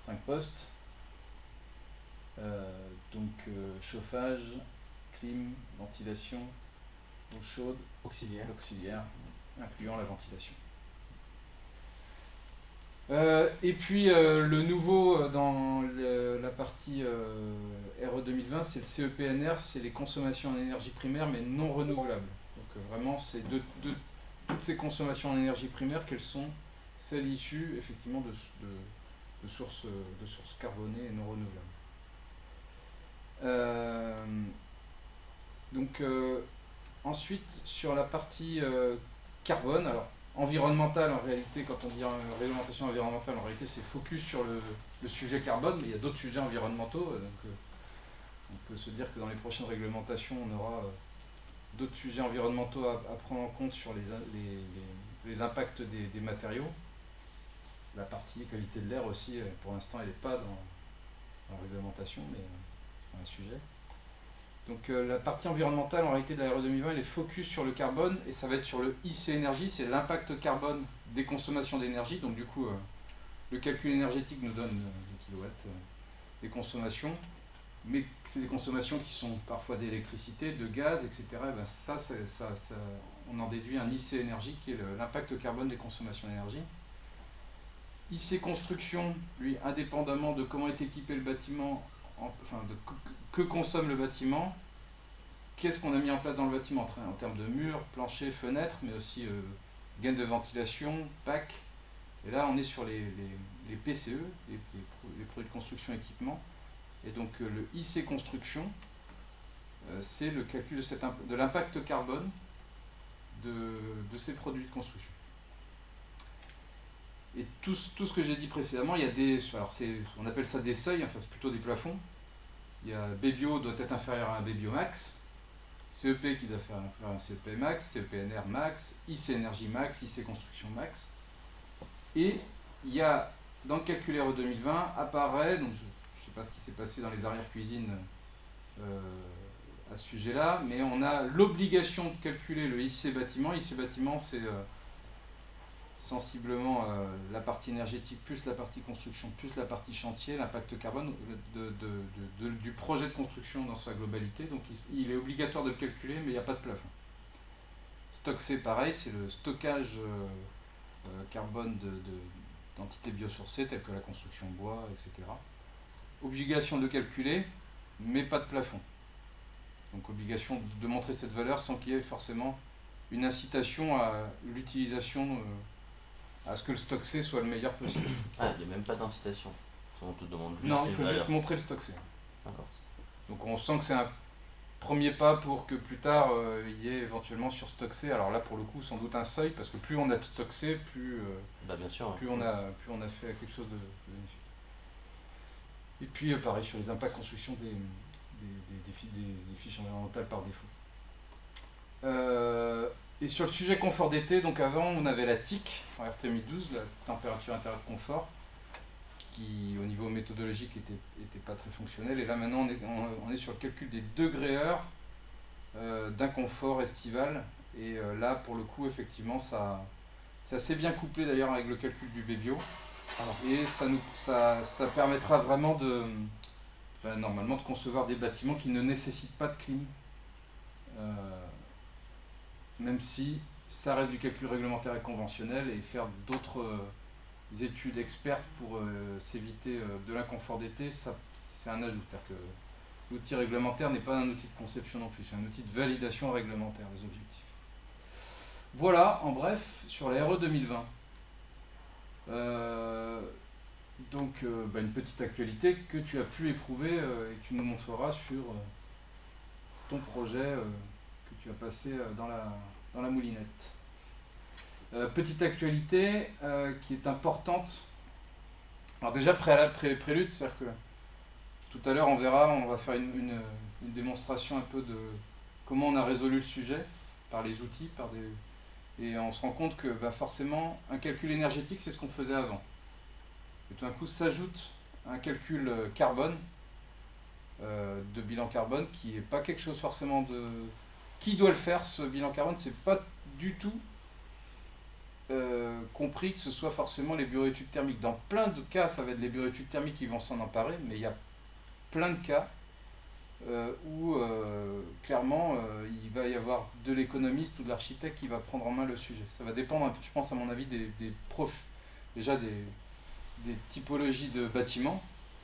5 postes. Chauffage, clim, ventilation, eau chaude, Auxiliaire. auxiliaire, incluant la ventilation. Et puis le nouveau dans la partie RE 2020, c'est le CEPNR, c'est les consommations en énergie primaire mais non renouvelables. Donc vraiment, c'est toutes ces consommations en énergie primaire, quelles sont celles issues effectivement de sources carbonées et non renouvelables. Ensuite, sur la partie carbone, alors environnementale, en réalité, quand on dit réglementation environnementale, en réalité c'est focus sur le sujet carbone, mais il y a d'autres sujets environnementaux, on peut se dire que dans les prochaines réglementations on aura d'autres sujets environnementaux à prendre en compte sur les impacts des matériaux. La partie qualité de l'air aussi, pour l'instant elle n'est pas dans la réglementation, mais c'est un sujet. Donc la partie environnementale en réalité de la RE 2020 elle est focus sur le carbone et ça va être sur le IC énergie, c'est l'impact carbone des consommations d'énergie. Donc du coup le calcul énergétique nous donne des kilowatts des consommations, mais c'est des consommations qui sont parfois d'électricité, de gaz, etc. Et ben ça, on en déduit un IC énergie qui est l'impact carbone des consommations d'énergie. IC construction, lui, indépendamment de comment est équipé le bâtiment, que consomme le bâtiment, qu'est-ce qu'on a mis en place dans le bâtiment en termes de murs, planchers, fenêtres, mais aussi gaines de ventilation, PAC. Et là, on est sur les PCE, les produits de construction et équipement. Et donc le IC construction, c'est le calcul de l'impact carbone de ces produits de construction. Et tout ce que j'ai dit précédemment, il y a on appelle ça des seuils, enfin c'est plutôt des plafonds. Il y a Bébio doit être inférieur à un Bébio max, CEP qui doit faire inférieur à un CEP max, CEPNR max, IC énergie max, IC construction max. Et il y a, dans le calcul RE 2020, apparaît, donc je ne sais pas ce qui s'est passé dans les arrière-cuisines à ce sujet-là, mais on a l'obligation de calculer le IC bâtiment. IC bâtiment, c'est sensiblement la partie énergétique plus la partie construction plus la partie chantier, l'impact carbone du projet de construction dans sa globalité. Donc il est obligatoire de le calculer, mais il n'y a pas de plafond. StockC, pareil, c'est le stockage carbone d'entités biosourcées telles que la construction bois, etc. Obligation de calculer, mais pas de plafond. Donc obligation de montrer cette valeur sans qu'il y ait forcément une incitation à l'utilisation, à ce que le stock C soit le meilleur possible. Ah, il n'y a même pas d'incitation. On te demande juste Non, il une faut valeur. juste montrer le stock C. D'accord. Donc on sent que c'est un premier pas pour que plus tard il y ait éventuellement sur stock C, alors là pour le coup sans doute un seuil, parce que plus on a de stock C, plus Bien sûr. on a fait quelque chose de bénéfique. Et puis pareil sur les impacts construction des fiches environnementales par défaut. Et sur le sujet confort d'été, donc avant on avait la TIC, en RT2012, la température intérieure de confort, qui au niveau méthodologique était pas très fonctionnel. Et là maintenant on est sur le calcul des degrés heures d'inconfort estival. Et là pour le coup effectivement ça s'est bien couplé d'ailleurs avec le calcul du Bébio. Et ça permettra vraiment normalement de concevoir des bâtiments qui ne nécessitent pas de clim. Même si ça reste du calcul réglementaire et conventionnel, et faire d'autres études expertes pour s'éviter de l'inconfort d'été, c'est un ajout. C'est-à-dire que l'outil réglementaire n'est pas un outil de conception non plus, c'est un outil de validation réglementaire des objectifs. Voilà, en bref, sur la RE 2020. Une petite actualité que tu as pu éprouver et que tu nous montreras sur ton projet que tu as passé dans la moulinette. Petite actualité qui est importante. Alors déjà prélude, c'est-à-dire que tout à l'heure on va faire une démonstration un peu de comment on a résolu le sujet par les outils, et on se rend compte que forcément un calcul énergétique c'est ce qu'on faisait avant. Et tout d'un coup s'ajoute un calcul carbone, de bilan carbone, qui n'est pas quelque chose forcément de... Qui doit le faire, ce bilan carbone? C'est pas du tout compris que ce soit forcément les bureaux d'études thermiques. Dans plein de cas, ça va être les bureaux d'études thermiques qui vont s'en emparer, mais il y a plein de cas où clairement il va y avoir de l'économiste ou de l'architecte qui va prendre en main le sujet. Ça va dépendre, je pense à mon avis, des profs, déjà des typologies de bâtiments.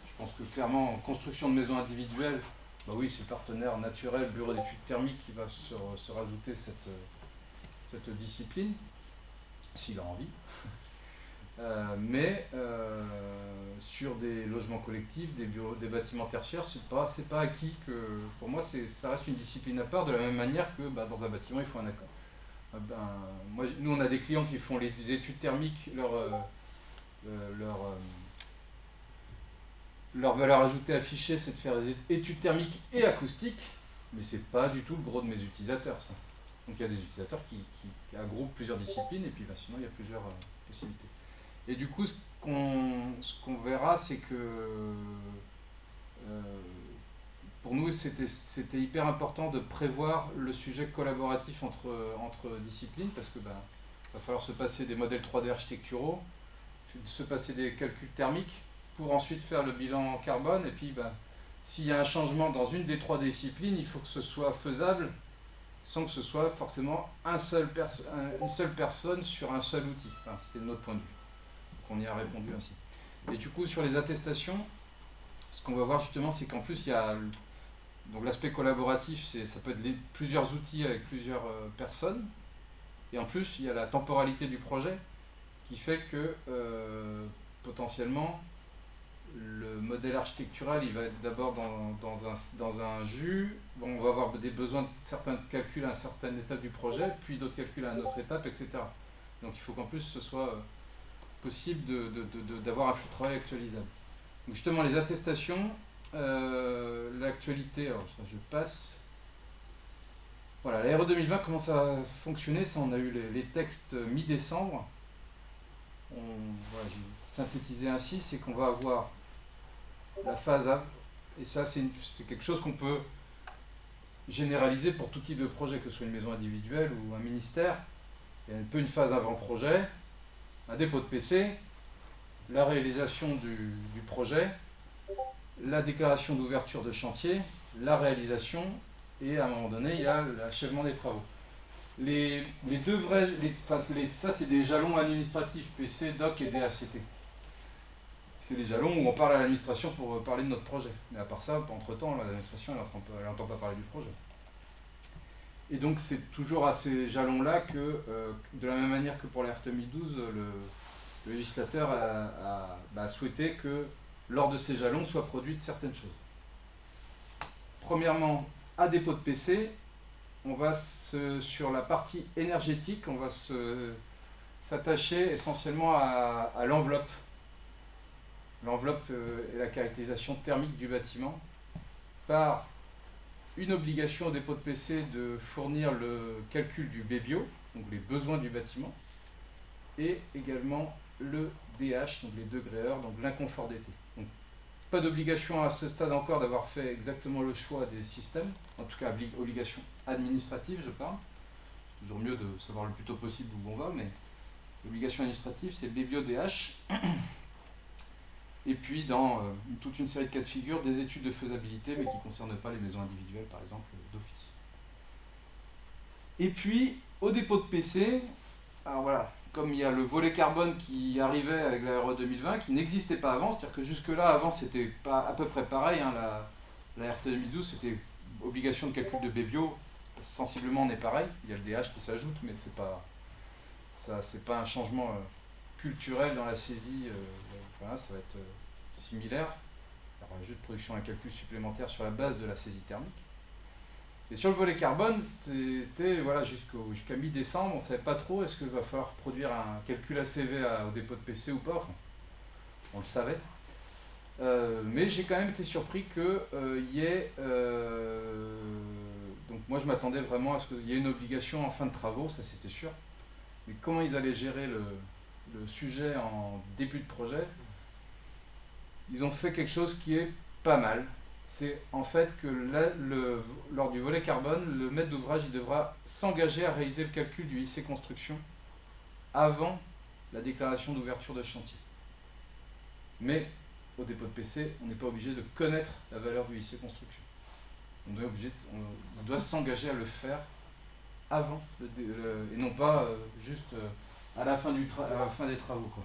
Je pense que clairement, en construction de maisons individuelles, bah oui, c'est le partenaire naturel, bureau d'études thermiques, qui va se rajouter cette discipline, s'il a envie. Mais sur des logements collectifs, des bâtiments tertiaires, c'est pas acquis que, pour moi, ça reste une discipline à part, de la même manière que dans un bâtiment, il faut un accord. Nous, on a des clients qui font les études thermiques, leur valeur ajoutée affichée, c'est de faire des études thermiques et acoustiques, mais c'est pas du tout le gros de mes utilisateurs, ça. Donc il y a des utilisateurs qui agroupent plusieurs disciplines, et puis sinon il y a plusieurs possibilités. Et du coup, ce qu'on verra, c'est que pour nous, c'était hyper important de prévoir le sujet collaboratif entre disciplines, parce que va falloir se passer des modèles 3D architecturaux, se passer des calculs thermiques, pour ensuite faire le bilan carbone. Et puis s'il y a un changement dans une des trois disciplines, il faut que ce soit faisable sans que ce soit forcément une seule personne sur un seul outil. Enfin, c'était notre point de vue. Donc on y a répondu ainsi. Et du coup, sur les attestations, ce qu'on va voir justement, c'est qu'en plus, il y a donc l'aspect collaboratif, ça peut être plusieurs outils avec plusieurs personnes. Et en plus, il y a la temporalité du projet qui fait que potentiellement, le modèle architectural, il va être d'abord dans un jus. Bon, on va avoir des besoins de certains calculs à une certaine étape du projet, puis d'autres calculs à une autre étape, etc. Donc il faut qu'en plus ce soit possible d'avoir un flux de travail actualisable. Donc justement, les attestations, l'actualité, alors je passe. Voilà, la RE 2020, comment ça a fonctionné? Ça, on a eu les textes mi-décembre. Voilà, j'ai synthétisé ainsi, c'est qu'on va avoir la phase A, et ça c'est quelque chose qu'on peut généraliser pour tout type de projet, que ce soit une maison individuelle ou un ministère. Il y a un peu une phase avant-projet, un dépôt de PC, la réalisation du projet, la déclaration d'ouverture de chantier, la réalisation, et à un moment donné, il y a l'achèvement des travaux. Les deux vrais, ça c'est des jalons administratifs, PC, DOC et DACT. C'est des jalons où on parle à l'administration pour parler de notre projet. Mais à part ça, entre-temps, l'administration elle n'entend pas parler du projet. Et donc c'est toujours à ces jalons-là que, de la même manière que pour la RE 2012, le législateur a souhaité que lors de ces jalons soient produites certaines choses. Premièrement, à dépôt de PC, on va sur la partie énergétique, on va s'attacher essentiellement à l'enveloppe. L'enveloppe est la caractérisation thermique du bâtiment par une obligation au dépôt de PC de fournir le calcul du BBio, donc les besoins du bâtiment, et également le DH, donc les degrés heures, donc l'inconfort d'été. Donc pas d'obligation à ce stade encore d'avoir fait exactement le choix des systèmes, en tout cas obligation administrative je parle, c'est toujours mieux de savoir le plus tôt possible où on va, mais l'obligation administrative c'est BBio DH, et puis dans toute une série de cas de figure, des études de faisabilité, mais qui ne concernent pas les maisons individuelles par exemple d'office. Et puis au dépôt de PC, alors voilà, comme il y a le volet carbone qui arrivait avec la RE 2020, qui n'existait pas avant, c'est-à-dire que jusque-là, avant, c'était pas à peu près pareil, hein, la RT 2012, c'était obligation de calcul de BBio, sensiblement on est pareil, il y a le DH qui s'ajoute, mais c'est pas un changement culturel dans la saisie, voilà, ça va être similaire, il y aura juste production d'un calcul supplémentaire sur la base de la saisie thermique. Et sur le volet carbone, c'était voilà, jusqu'à mi-décembre, on ne savait pas trop est-ce qu'il va falloir produire un calcul ACV au dépôt de PC ou pas, enfin, on le savait. Mais j'ai quand même été surpris qu'il y ait... donc moi je m'attendais vraiment à ce qu'il y ait une obligation en fin de travaux, ça c'était sûr. Mais comment ils allaient gérer le sujet en début de projet, ils ont fait quelque chose qui est pas mal. C'est en fait que là, lors du volet carbone, le maître d'ouvrage il devra s'engager à réaliser le calcul du IC construction avant la déclaration d'ouverture de chantier. Mais au dépôt de PC, on n'est pas obligé de connaître la valeur du IC construction. On doit s'engager à le faire avant, et non pas juste à la fin des travaux, quoi.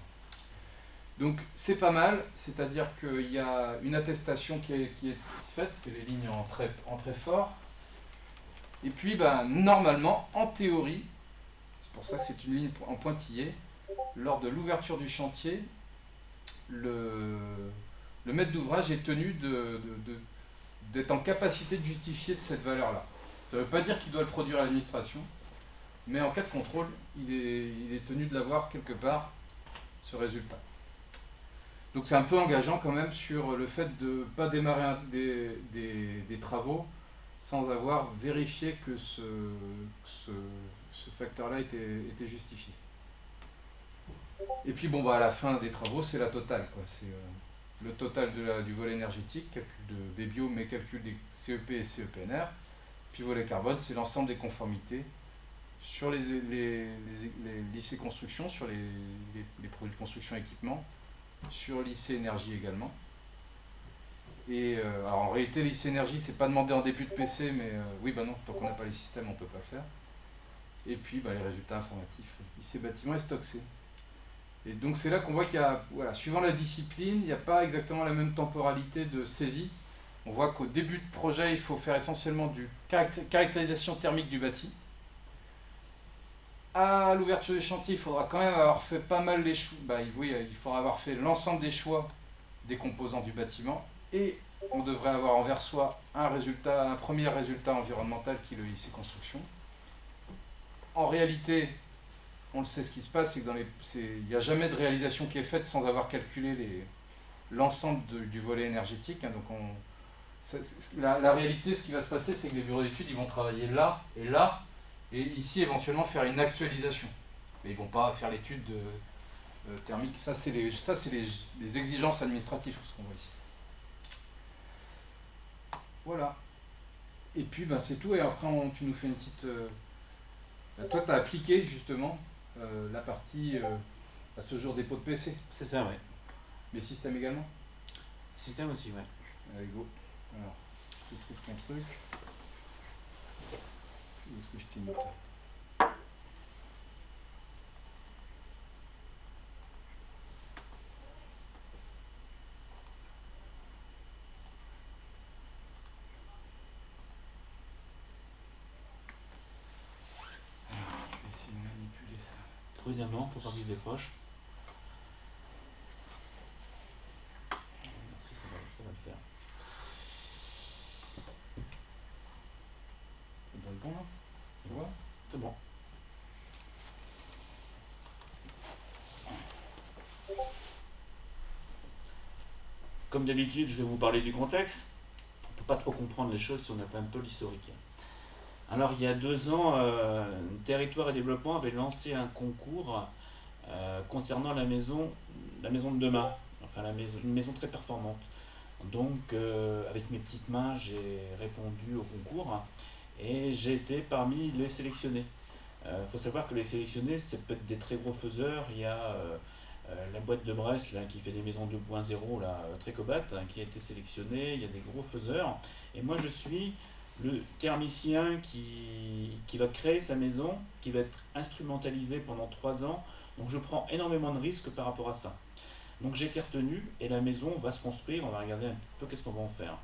Donc c'est pas mal, c'est-à-dire qu'il y a une attestation qui est faite, c'est les lignes en très fort. Et puis normalement, en théorie, c'est pour ça que c'est une ligne en pointillé, lors de l'ouverture du chantier, le maître d'ouvrage est tenu d'être en capacité de justifier de cette valeur-là. Ça ne veut pas dire qu'il doit le produire à l'administration, mais en cas de contrôle, il est tenu de l'avoir quelque part, ce résultat. Donc c'est un peu engageant quand même sur le fait de ne pas démarrer des travaux sans avoir vérifié que ce facteur-là était justifié. Et puis à la fin des travaux, c'est la totale, quoi. C'est le total du volet énergétique, calcul de BBio, mais calcul des CEP et CEPNR. Puis volet carbone, c'est l'ensemble des conformités sur les lycées construction, sur les produits de construction et équipement, sur l'IC énergie également. Et alors en réalité, l'IC énergie, c'est pas demandé en début de PC, mais oui, non, tant qu'on n'a pas les systèmes, on peut pas le faire. Et puis les résultats informatifs, IC bâtiment et stock C. Et donc c'est là qu'on voit qu'il y a, suivant la discipline, il n'y a pas exactement la même temporalité de saisie. On voit qu'au début de projet, il faut faire essentiellement du caractérisation thermique du bâti. À l'ouverture du chantier, il faudra quand même avoir fait pas mal les choix. Il faudra avoir fait l'ensemble des choix des composants du bâtiment. Et on devrait avoir envers soi un premier résultat environnemental qui est le IC construction. En réalité, on le sait, ce qui se passe, c'est qu'il n'y a jamais de réalisation qui est faite sans avoir calculé l'ensemble du volet énergétique. Donc la réalité, ce qui va se passer, c'est que les bureaux d'études ils vont travailler là, et ici éventuellement faire une actualisation. Mais ils ne vont pas faire l'étude thermique. Ça, c'est les exigences administratives, ce qu'on voit ici. Voilà. Et puis c'est tout, et après tu nous fais une petite... toi, tu as appliqué justement la partie à ce jour dépôt de PC. C'est ça, ouais. Les systèmes également. Système aussi, ouais. Allez, go. Alors, je te trouve ton truc. Où est-ce que je t'ai mis toi ? Prudemment pour pas qu'il décroche. Merci, ça va le faire. C'est dans le bon là ? Tu vois ? C'est bon. Comme d'habitude, je vais vous parler du contexte. On ne peut pas trop comprendre les choses si on n'a pas un peu l'historique. Alors, il y a 2 ans, Territoire et Développement avait lancé un concours concernant la maison de demain, enfin une maison très performante. Donc, avec mes petites mains, j'ai répondu au concours et j'ai été parmi les sélectionnés. Faut savoir que les sélectionnés, c'est peut-être des très gros faiseurs. Il y a la boîte de Brest là, qui fait des maisons 2.0, Trécobat, qui a été sélectionnée. Il y a des gros faiseurs. Et moi, je suis le thermicien qui va créer sa maison, qui va être instrumentalisé pendant 3 ans. Donc je prends énormément de risques par rapport à ça. Donc j'ai été retenu et la maison va se construire, on va regarder un peu qu'est-ce qu'on va en faire.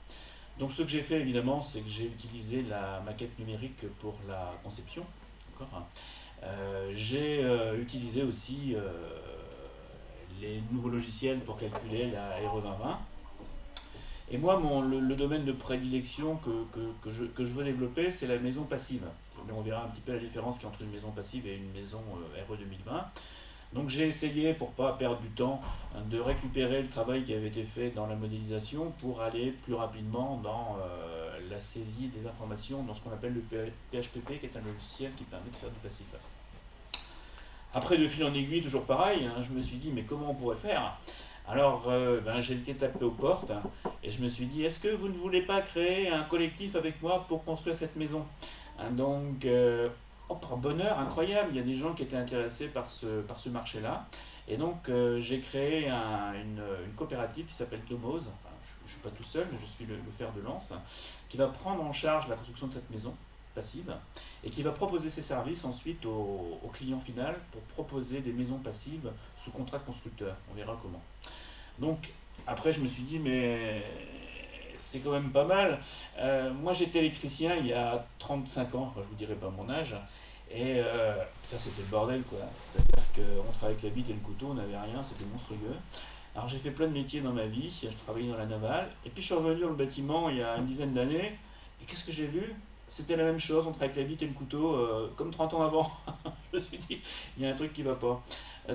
Donc ce que j'ai fait évidemment, c'est que j'ai utilisé la maquette numérique pour la conception. J'ai utilisé aussi les nouveaux logiciels pour calculer la RE 2020. Et moi, le domaine de prédilection que je veux développer, c'est la maison passive. On verra un petit peu la différence qu'il y a entre une maison passive et une maison RE 2020. Donc j'ai essayé, pour ne pas perdre du temps, de récupérer le travail qui avait été fait dans la modélisation pour aller plus rapidement dans la saisie des informations, dans ce qu'on appelle le PHPP, qui est un logiciel qui permet de faire du passif. Après, de fil en aiguille, toujours pareil, je me suis dit, mais comment on pourrait faire ? Alors, j'ai été taper aux portes et je me suis dit, est-ce que vous ne voulez pas créer un collectif avec moi pour construire cette maison? Donc, par bonheur, incroyable, il y a des gens qui étaient intéressés par ce marché-là. Et donc, j'ai créé une coopérative qui s'appelle Domose. Enfin, je ne suis pas tout seul, mais je suis le fer de lance, qui va prendre en charge la construction de cette maison passive et qui va proposer ses services ensuite au client final pour proposer des maisons passives sous contrat de constructeur. On verra comment. Donc, après, je me suis dit, mais c'est quand même pas mal. Moi, j'étais électricien il y a 35 ans, enfin, je vous dirai pas mon âge, et putain, c'était le bordel, quoi. C'est-à-dire qu'on travaillait avec la bite et le couteau, on n'avait rien, c'était monstrueux. Alors, j'ai fait plein de métiers dans ma vie, je travaillais dans la navale, et puis je suis revenu dans le bâtiment il y a une dizaine d'années, et qu'est-ce que j'ai vu? C'était la même chose, on travaillait avec la bite et le couteau, comme 30 ans avant. Je me suis dit, il y a un truc qui va pas.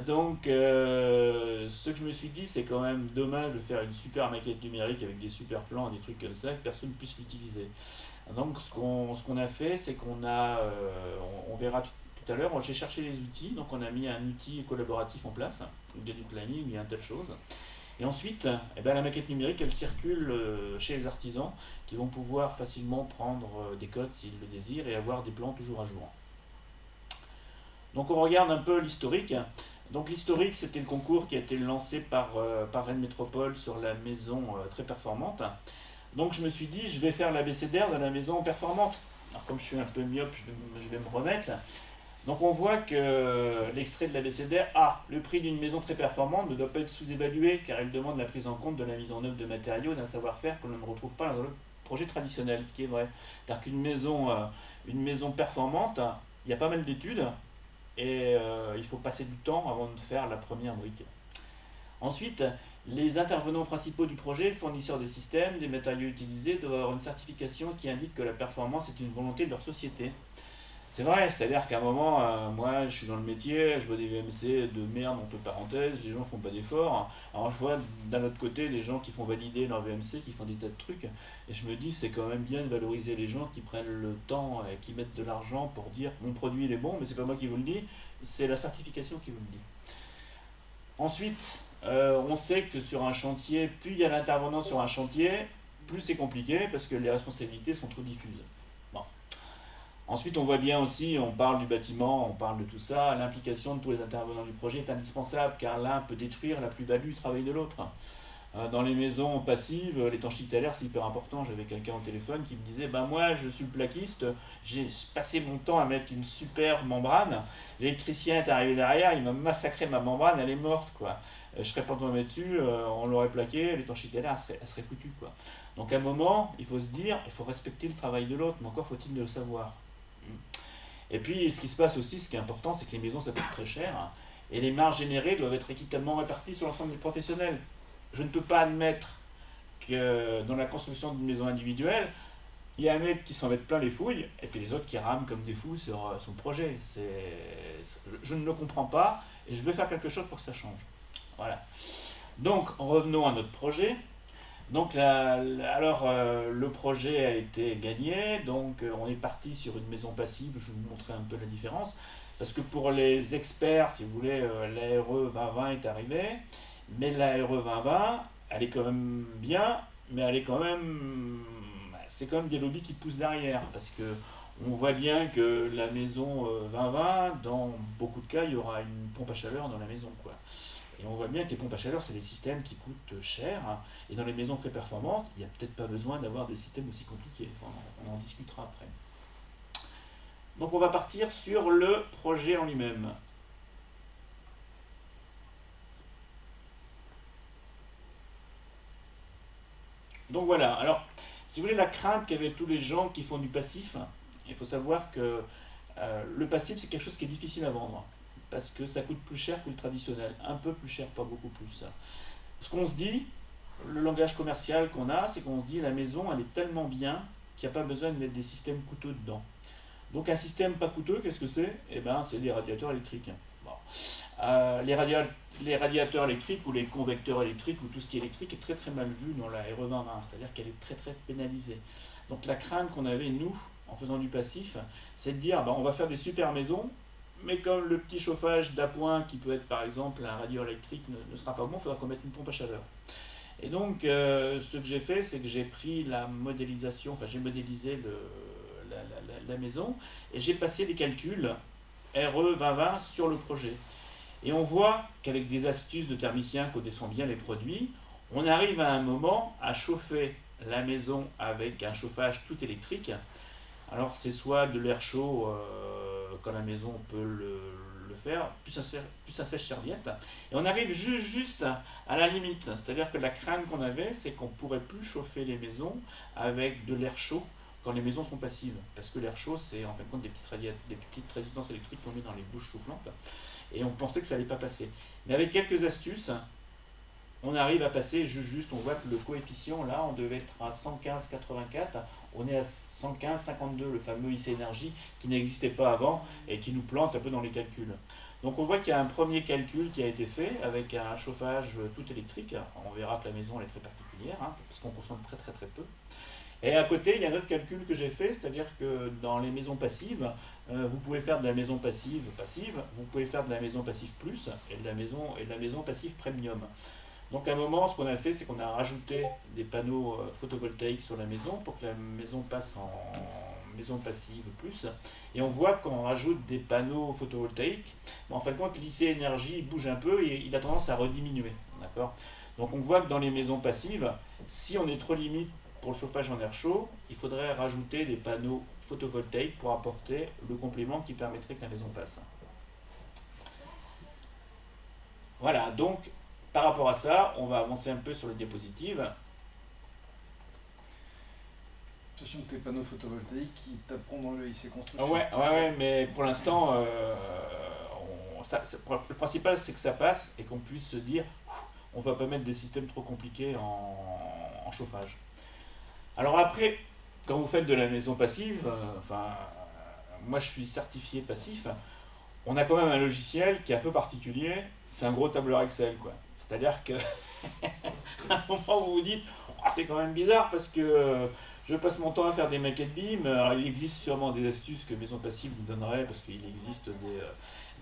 Donc, ce que je me suis dit, c'est quand même dommage de faire une super maquette numérique avec des super plans, des trucs comme ça, que personne ne puisse l'utiliser. Donc, ce qu'on a fait, c'est on verra tout à l'heure, j'ai cherché les outils, donc on a mis un outil collaboratif en place, il y a du planning, il y a un tas de choses. Et ensuite, la maquette numérique, elle circule chez les artisans qui vont pouvoir facilement prendre des codes s'ils le désirent et avoir des plans toujours à jour. Donc on regarde un peu l'historique. Donc l'historique, c'était le concours qui a été lancé par Rennes Métropole sur la maison très performante. Donc je me suis dit, je vais faire l'abécédaire de la maison performante. Alors comme je suis un peu myope, je vais me remettre. Donc on voit que l'extrait de l'abécédaire, le prix d'une maison très performante ne doit pas être sous-évalué car elle demande la prise en compte de la mise en œuvre de matériaux, d'un savoir-faire que l'on ne retrouve pas dans le projet traditionnel, ce qui est vrai. C'est-à-dire qu'une maison performante, il y a pas mal d'études et il faut passer du temps avant de faire la première brique. Ensuite, les intervenants principaux du projet, le fournisseur des systèmes, des matériaux utilisés, doivent avoir une certification qui indique que la performance est une volonté de leur société. C'est vrai, c'est-à-dire qu'à un moment, moi je suis dans le métier, je vois des VMC de merde entre parenthèses, les gens font pas d'efforts. Alors je vois d'un autre côté des gens qui font valider leur VMC, qui font des tas de trucs, et je me dis c'est quand même bien de valoriser les gens qui prennent le temps et qui mettent de l'argent pour dire mon produit il est bon, mais c'est pas moi qui vous le dis, c'est la certification qui vous le dit. Ensuite, on sait que sur un chantier, plus il y a d'intervenants sur un chantier, plus c'est compliqué parce que les responsabilités sont trop diffuses. Ensuite, on voit bien aussi, on parle du bâtiment, on parle de tout ça, l'implication de tous les intervenants du projet est indispensable car l'un peut détruire la plus-value du travail de l'autre. Dans les maisons passives, l'étanchéité à l'air c'est hyper important. J'avais quelqu'un au téléphone qui me disait moi je suis le plaquiste, j'ai passé mon temps à mettre une super membrane, l'électricien est arrivé derrière, il m'a massacré ma membrane, elle est morte quoi. Je serais pas tombé dessus, on l'aurait plaqué, l'étanchéité à l'air elle serait foutue quoi. Donc à un moment, il faut se dire, il faut respecter le travail de l'autre, mais encore faut-il le savoir. Et puis, ce qui se passe aussi, ce qui est important, c'est que les maisons, ça coûte très cher, et les marges générées doivent être équitablement réparties sur l'ensemble des professionnels. Je ne peux pas admettre que dans la construction d'une maison individuelle, il y a un mec qui s'en met plein les fouilles, et puis les autres qui rament comme des fous sur son projet. Je ne le comprends pas, et je veux faire quelque chose pour que ça change. Voilà. Donc, revenons à notre projet. Donc le projet a été gagné, donc on est parti sur une maison passive, je vais vous montrer un peu la différence, parce que pour les experts, si vous voulez, l'ARE 2020 est arrivée, mais l'ARE 2020, elle est quand même bien, mais elle est quand même, c'est quand même des lobbies qui poussent derrière, parce que on voit bien que la maison 2020, dans beaucoup de cas, il y aura une pompe à chaleur dans la maison, quoi. Et on voit bien que les pompes à chaleur, c'est des systèmes qui coûtent cher. Et dans les maisons très performantes, il n'y a peut-être pas besoin d'avoir des systèmes aussi compliqués. Enfin, on en discutera après. Donc on va partir sur le projet en lui-même. Donc voilà. Alors, si vous voulez, la crainte qu'avaient tous les gens qui font du passif, il faut savoir que le passif, c'est quelque chose qui est difficile à vendre. Parce que ça coûte plus cher que le traditionnel. Un peu plus cher, pas beaucoup plus. Ce qu'on se dit, le langage commercial qu'on a, c'est qu'on se dit la maison, elle est tellement bien qu'il n'y a pas besoin de mettre des systèmes coûteux dedans. Donc un système pas coûteux, qu'est-ce que c'est? C'est des radiateurs électriques. Bon. Les radiateurs électriques ou les convecteurs électriques ou tout ce qui est électrique est très très mal vu dans la RE 2020, c'est-à-dire qu'elle est très très pénalisée. Donc la crainte qu'on avait, nous, en faisant du passif, c'est de dire on va faire des super maisons, mais comme le petit chauffage d'appoint, qui peut être par exemple un radiateur électrique, ne sera pas bon, il faudra qu'on mette une pompe à chaleur. Et donc, ce que j'ai fait, c'est que j'ai pris la modélisation, enfin j'ai modélisé la maison, et j'ai passé des calculs RE 2020 sur le projet. Et on voit qu'avec des astuces de thermiciens connaissant bien les produits, on arrive à un moment à chauffer la maison avec un chauffage tout électrique. Alors c'est soit de l'air chaud quand la maison peut le faire, plus un sèche-serviette. Et on arrive juste à la limite. C'est-à-dire que la crainte qu'on avait, c'est qu'on ne pourrait plus chauffer les maisons avec de l'air chaud quand les maisons sont passives. Parce que l'air chaud, c'est en fin de compte des petites résistances électriques qu'on met dans les bouches chauffantes. Et on pensait que ça n'allait pas passer. Mais avec quelques astuces, on arrive à passer juste, on voit que le coefficient, là, on devait être à 115,84, on est à 115,52, le fameux IC énergie qui n'existait pas avant et qui nous plante un peu dans les calculs. Donc on voit qu'il y a un premier calcul qui a été fait avec un chauffage tout électrique. On verra que la maison elle est très particulière, hein, parce qu'on consomme très peu. Et à côté, il y a un autre calcul que j'ai fait, c'est-à-dire que dans les maisons passives, vous pouvez faire de la maison passive, vous pouvez faire de la maison passive plus et de la maison passive premium. Donc à un moment, ce qu'on a fait, c'est qu'on a rajouté des panneaux photovoltaïques sur la maison pour que la maison passe en maison passive plus. Et on voit qu'on rajoute des panneaux photovoltaïques, en fin de compte, l'IC énergie bouge un peu et il a tendance à rediminuer. D'accord ? Donc on voit que dans les maisons passives, si on est trop limite pour le chauffage en air chaud, il faudrait rajouter des panneaux photovoltaïques pour apporter le complément qui permettrait que la maison passe. Voilà, donc par rapport à ça, on va avancer un peu sur les diapositives. Sachant que tes panneaux photovoltaïques qui taperont dans le IC construction. Ouais, mais pour l'instant, le principal c'est que ça passe et qu'on puisse se dire, on va pas mettre des systèmes trop compliqués en chauffage. Alors après, quand vous faites de la maison passive, moi je suis certifié passif, on a quand même un logiciel qui est un peu particulier, c'est un gros tableur Excel, quoi. C'est-à-dire que à un moment vous vous dites, c'est quand même bizarre parce que je passe mon temps à faire des maquettes BIM. Alors, il existe sûrement des astuces que Maison Passive nous donnerait parce qu'il existe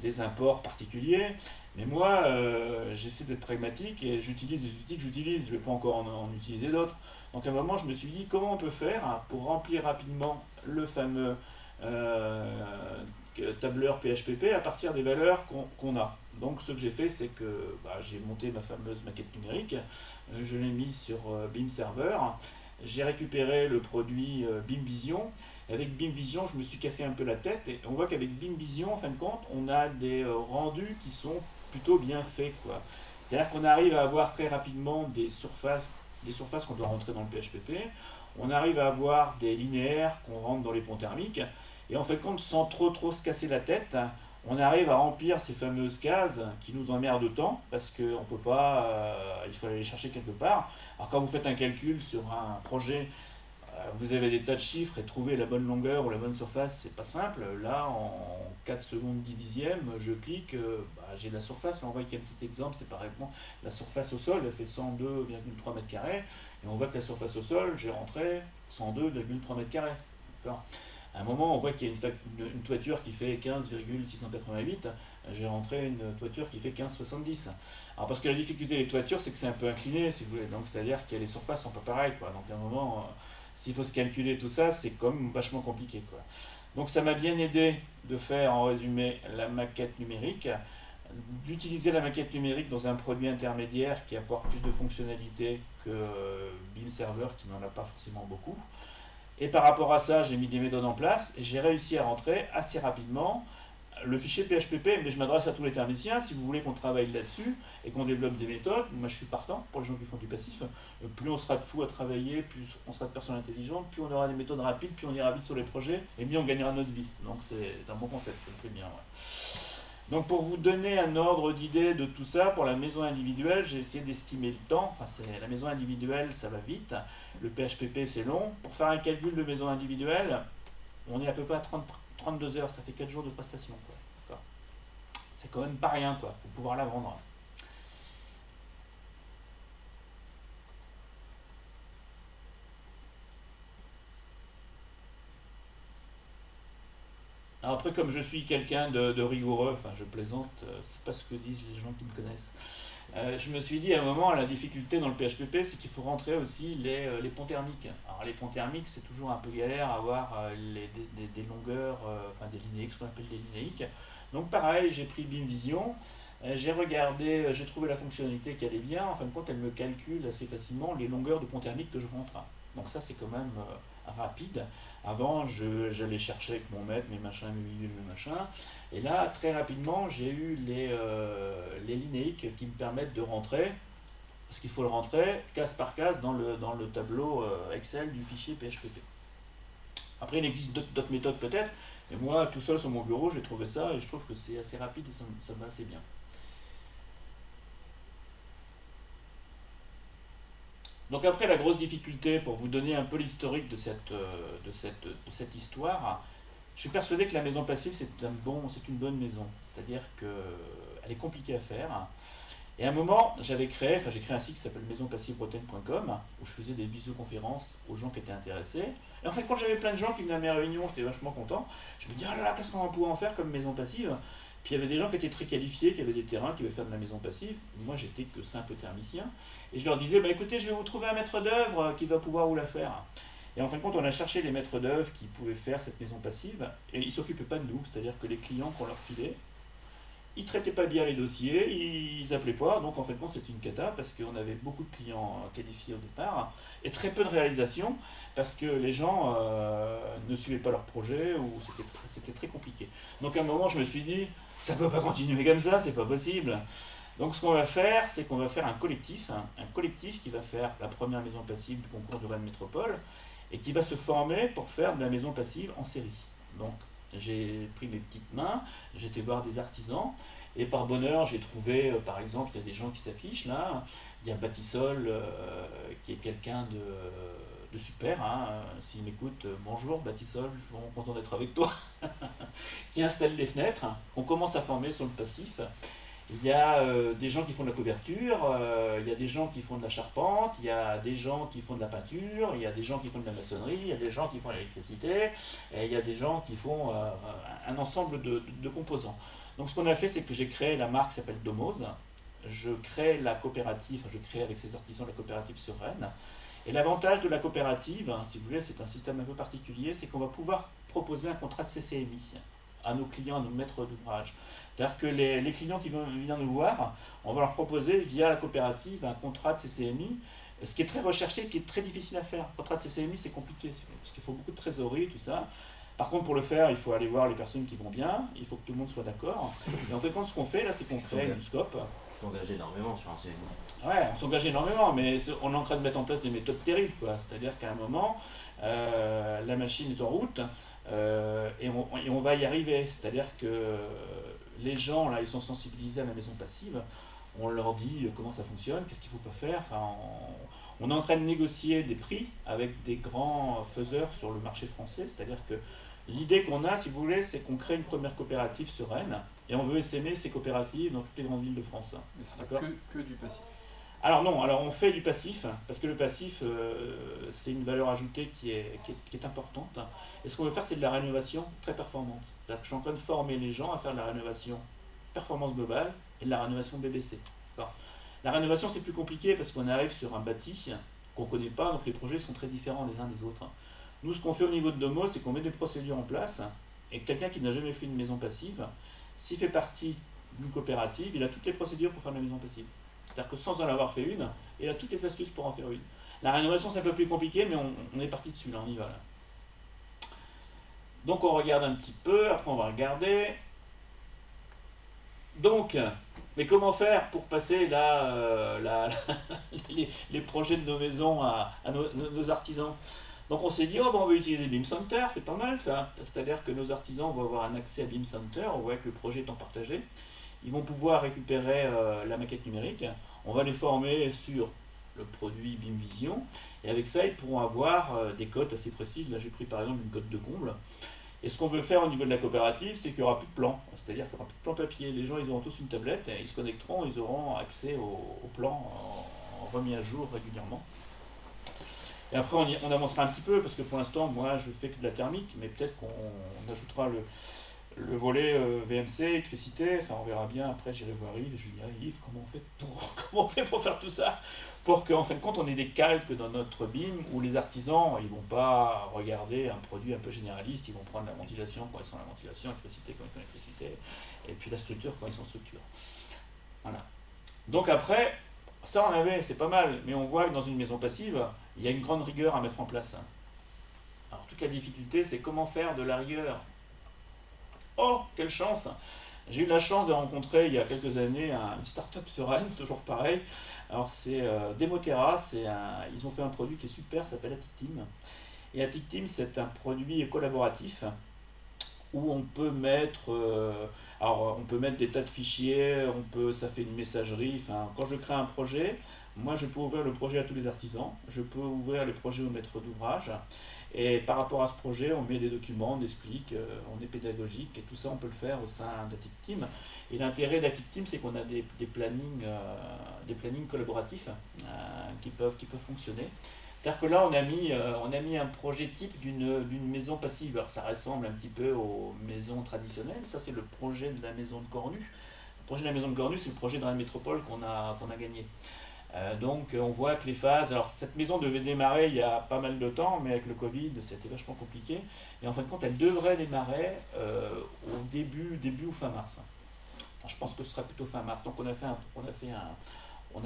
des imports particuliers. Mais moi, j'essaie d'être pragmatique et j'utilise les outils que j'utilise. Je ne vais pas encore en utiliser d'autres. Donc à un moment, je me suis dit comment on peut faire pour remplir rapidement le fameux tableur PHPP à partir des valeurs qu'on a. Donc ce que j'ai fait, c'est que j'ai monté ma fameuse maquette numérique, je l'ai mise sur BIM Server, j'ai récupéré le produit BIM Vision. Avec BIM Vision, je me suis cassé un peu la tête et on voit qu'avec BIM Vision, en fin de compte, on a des rendus qui sont plutôt bien faits, quoi. C'est-à-dire qu'on arrive à avoir très rapidement des surfaces qu'on doit rentrer dans le PHPP, on arrive à avoir des linéaires qu'on rentre dans les ponts thermiques, et en fin de compte, sans trop se casser la tête, on arrive à remplir ces fameuses cases qui nous emmerdent tant, parce qu'on peut pas, il faut aller les chercher quelque part. Alors quand vous faites un calcul sur un projet, vous avez des tas de chiffres et trouver la bonne longueur ou la bonne surface, c'est pas simple. Là, en 4 secondes 10 dixièmes, je clique, j'ai la surface. Là, on voit qu'il y a un petit exemple, c'est par exemple la surface au sol, elle fait 102,3 m². Et on voit que la surface au sol, j'ai rentré 102,3 m². D'accord ? À un moment, on voit qu'il y a une toiture qui fait 15,688. J'ai rentré une toiture qui fait 15,70. Alors parce que la difficulté des toitures, c'est que c'est un peu incliné, si vous voulez. Donc c'est-à-dire que les surfaces sont pas pareilles, quoi. Donc à un moment, s'il faut se calculer tout ça, c'est quand même vachement compliqué, quoi. Donc ça m'a bien aidé de faire, en résumé, la maquette numérique, d'utiliser la maquette numérique dans un produit intermédiaire qui apporte plus de fonctionnalités que BIM Server, qui n'en a pas forcément beaucoup. Et par rapport à ça, j'ai mis des méthodes en place et j'ai réussi à rentrer assez rapidement le fichier PHPP, mais je m'adresse à tous les thermiciens, si vous voulez qu'on travaille là-dessus et qu'on développe des méthodes, moi je suis partant pour les gens qui font du passif, plus on sera de fous à travailler, plus on sera de personnes intelligentes, plus on aura des méthodes rapides, plus on ira vite sur les projets, et mieux on gagnera notre vie. Donc c'est un bon concept, ça me plaît bien. Ouais. Donc pour vous donner un ordre d'idée de tout ça, pour la maison individuelle, j'ai essayé d'estimer le temps. La maison individuelle, ça va vite. Le PHPP, c'est long. Pour faire un calcul de maison individuelle, on est à peu près à 32 heures. Ça fait 4 jours de prestation, quoi. D'accord. C'est quand même pas rien, quoi. Faut pouvoir la vendre. Alors après, comme je suis quelqu'un de rigoureux, enfin je plaisante, c'est pas ce que disent les gens qui me connaissent. Je me suis dit à un moment, la difficulté dans le PHPP, c'est qu'il faut rentrer aussi les ponts thermiques. Alors les ponts thermiques, c'est toujours un peu galère à avoir des longueurs, enfin des linéiques, ce qu'on appelle des linéiques. Donc pareil, j'ai pris BeamVision, j'ai regardé, j'ai trouvé la fonctionnalité qui allait bien. En fin de compte, elle me calcule assez facilement les longueurs de ponts thermiques que je rentre. Donc ça, c'est quand même rapide. Avant, j'allais chercher avec mon mètre, mes machins, mes bidule, mes machins. Et là, très rapidement, j'ai eu les linéiques qui me permettent de rentrer, parce qu'il faut le rentrer case par case dans le tableau Excel du fichier PHPP. Après, il existe d'autres méthodes peut-être, mais moi, tout seul sur mon bureau, j'ai trouvé ça et je trouve que c'est assez rapide et ça va assez bien. Donc après, la grosse difficulté, pour vous donner un peu l'historique de cette histoire, je suis persuadé que la maison passive, c'est une bonne maison. C'est-à-dire qu'elle est compliquée à faire. Et à un moment, j'ai créé un site qui s'appelle maisonpassivebretagne.com, où je faisais des visioconférences aux gens qui étaient intéressés. Et en fait, quand j'avais plein de gens qui venaient à mes réunions, j'étais vachement content. Je me disais, ah là là, qu'est-ce qu'on va pouvoir en faire comme maison passive? Puis il y avait des gens qui étaient très qualifiés, qui avaient des terrains, qui avaient faire de la maison passive. Moi, j'étais que simple thermicien. Et je leur disais, bah, écoutez, je vais vous trouver un maître d'œuvre qui va pouvoir vous la faire. Et en fin de compte, on a cherché les maîtres d'œuvre qui pouvaient faire cette maison passive. Et ils ne s'occupaient pas de nous. C'est-à-dire que les clients qu'on leur filait, ils ne traitaient pas bien les dossiers, ils n'appelaient pas. Donc en fin de compte, c'était une cata parce qu'on avait beaucoup de clients qualifiés au départ et très peu de réalisations parce que les gens ne suivaient pas leur projet ou c'était très compliqué. Donc à un moment, je me suis dit, ça ne peut pas continuer comme ça, c'est pas possible. Donc ce qu'on va faire, c'est qu'on va faire un collectif qui va faire la première maison passive du concours de Rennes Métropole et qui va se former pour faire de la maison passive en série. Donc j'ai pris mes petites mains, j'ai été voir des artisans et par bonheur j'ai trouvé, par exemple, il y a des gens qui s'affichent là, il y a Batisol qui est quelqu'un de super, hein. S'il m'écoute, bonjour Batisol, je suis vraiment content d'être avec toi, qui installe des fenêtres, on commence à former sur le passif. Il y a des gens qui font de la couverture, il y a des gens qui font de la charpente, il y a des gens qui font de la peinture, il y a des gens qui font de la maçonnerie, il y a des gens qui font de l'électricité, et il y a des gens qui font un ensemble de composants. Donc ce qu'on a fait, c'est que j'ai créé la marque qui s'appelle Domose, je crée la coopérative, je crée avec ces artisans la coopérative sur Rennes, et l'avantage de la coopérative, hein, si vous voulez, c'est un système un peu particulier, c'est qu'on va pouvoir proposer un contrat de CCMI à nos clients, à nos maîtres d'ouvrage. C'est-à-dire que les clients qui viennent nous voir, on va leur proposer via la coopérative un contrat de CCMI, ce qui est très recherché, qui est très difficile à faire. Un contrat de CCMI, c'est compliqué, parce qu'il faut beaucoup de trésorerie, tout ça. Par contre, pour le faire, il faut aller voir les personnes qui vont bien, il faut que tout le monde soit d'accord. Et en fait, ce qu'on fait là, c'est qu'on crée une scope. Tu t'engages énormément sur un CMI. Ouais, on s'engage énormément, mais on est en train de mettre en place des méthodes terribles, quoi. C'est-à-dire qu'à un moment, la machine est en route et on va y arriver. C'est-à-dire que les gens, là, ils sont sensibilisés à la maison passive. On leur dit comment ça fonctionne, qu'est-ce qu'il ne faut pas faire. Enfin, on est en train de négocier des prix avec des grands faiseurs sur le marché français. C'est-à-dire que l'idée qu'on a, si vous voulez, c'est qu'on crée une première coopérative sur Rennes et on veut essaimer ces coopératives dans toutes les grandes villes de France. Mais ce sera D'accord. que du passif. Alors non, alors on fait du passif, parce que le passif, c'est une valeur ajoutée qui est importante. Et ce qu'on veut faire, c'est de la rénovation très performante. C'est-à-dire que je suis en train de former les gens à faire de la rénovation performance globale et de la rénovation BBC. D'accord. La rénovation, c'est plus compliqué parce qu'on arrive sur un bâti qu'on ne connaît pas, donc les projets sont très différents les uns des autres. Nous, ce qu'on fait au niveau de Domo, c'est qu'on met des procédures en place, et quelqu'un qui n'a jamais fait une maison passive, s'il fait partie d'une coopérative, il a toutes les procédures pour faire de la maison passive. C'est-à-dire que sans en avoir fait une, il a toutes les astuces pour en faire une. La rénovation, c'est un peu plus compliqué, mais on est parti dessus, là, on y va. Là. Donc on regarde un petit peu, après on va regarder. Donc, mais comment faire pour passer les projets de nos maisons à nos artisans? Donc on s'est dit, on va utiliser BIM Center, c'est pas mal ça. C'est-à-dire que nos artisans vont avoir un accès à BIM Center, on voit que le projet étant partagé. Ils vont pouvoir récupérer la maquette numérique, on va les former sur le produit BIMvision, et avec ça ils pourront avoir des cotes assez précises. Là j'ai pris par exemple une cote de comble. Et ce qu'on veut faire au niveau de la coopérative, c'est qu'il n'y aura plus de plan, c'est-à-dire qu'il n'y aura plus de plan papier. Les gens ils auront tous une tablette, et ils se connecteront, ils auront accès au plan remis à jour régulièrement. Et après on avancera un petit peu, parce que pour l'instant moi je fais que de la thermique, mais peut-être qu'on ajoutera le volet VMC, électricité, enfin on verra bien, après j'irai voir Yves et je lui dirai Yves, comment comment on fait pour faire tout ça? Pour qu'en fin de compte on ait des calques dans notre BIM où les artisans ils vont pas regarder un produit un peu généraliste, ils vont prendre la ventilation quand ils sont la ventilation, l'électricité quand ils sont l'électricité, et puis la structure quand ils sont structure. Voilà. Donc après, ça on avait, c'est pas mal, mais on voit que dans une maison passive, il y a une grande rigueur à mettre en place. Alors toute la difficulté c'est comment faire de la rigueur. Oh, quelle chance! J'ai eu la chance de rencontrer il y a quelques années une start-up sur Rennes, toujours pareil. Alors c'est Demoterra, ils ont fait un produit qui est super, ça s'appelle Attic-Team. Et Attic-Team c'est un produit collaboratif où on peut mettre, on peut mettre des tas de fichiers, ça fait une messagerie. Enfin, quand je crée un projet, moi je peux ouvrir le projet à tous les artisans, je peux ouvrir les projets aux maîtres d'ouvrage. Et par rapport à ce projet, on met des documents, on explique, on est pédagogique, et tout ça, on peut le faire au sein d'Attic-Team. Et l'intérêt d'Attic-Team, c'est qu'on a des plannings collaboratifs qui peuvent fonctionner. C'est-à-dire que là, on a mis un projet type d'une maison passive. Alors, ça ressemble un petit peu aux maisons traditionnelles. Ça, c'est le projet de la maison de Cornu. Le projet de la maison de Cornu, c'est le projet de la métropole qu'on a gagné. Donc on voit que les phases, alors cette maison devait démarrer il y a pas mal de temps, mais avec le Covid c'était vachement compliqué, et en fin de compte elle devrait démarrer au début ou fin mars. Alors, je pense que ce sera plutôt fin mars, donc on a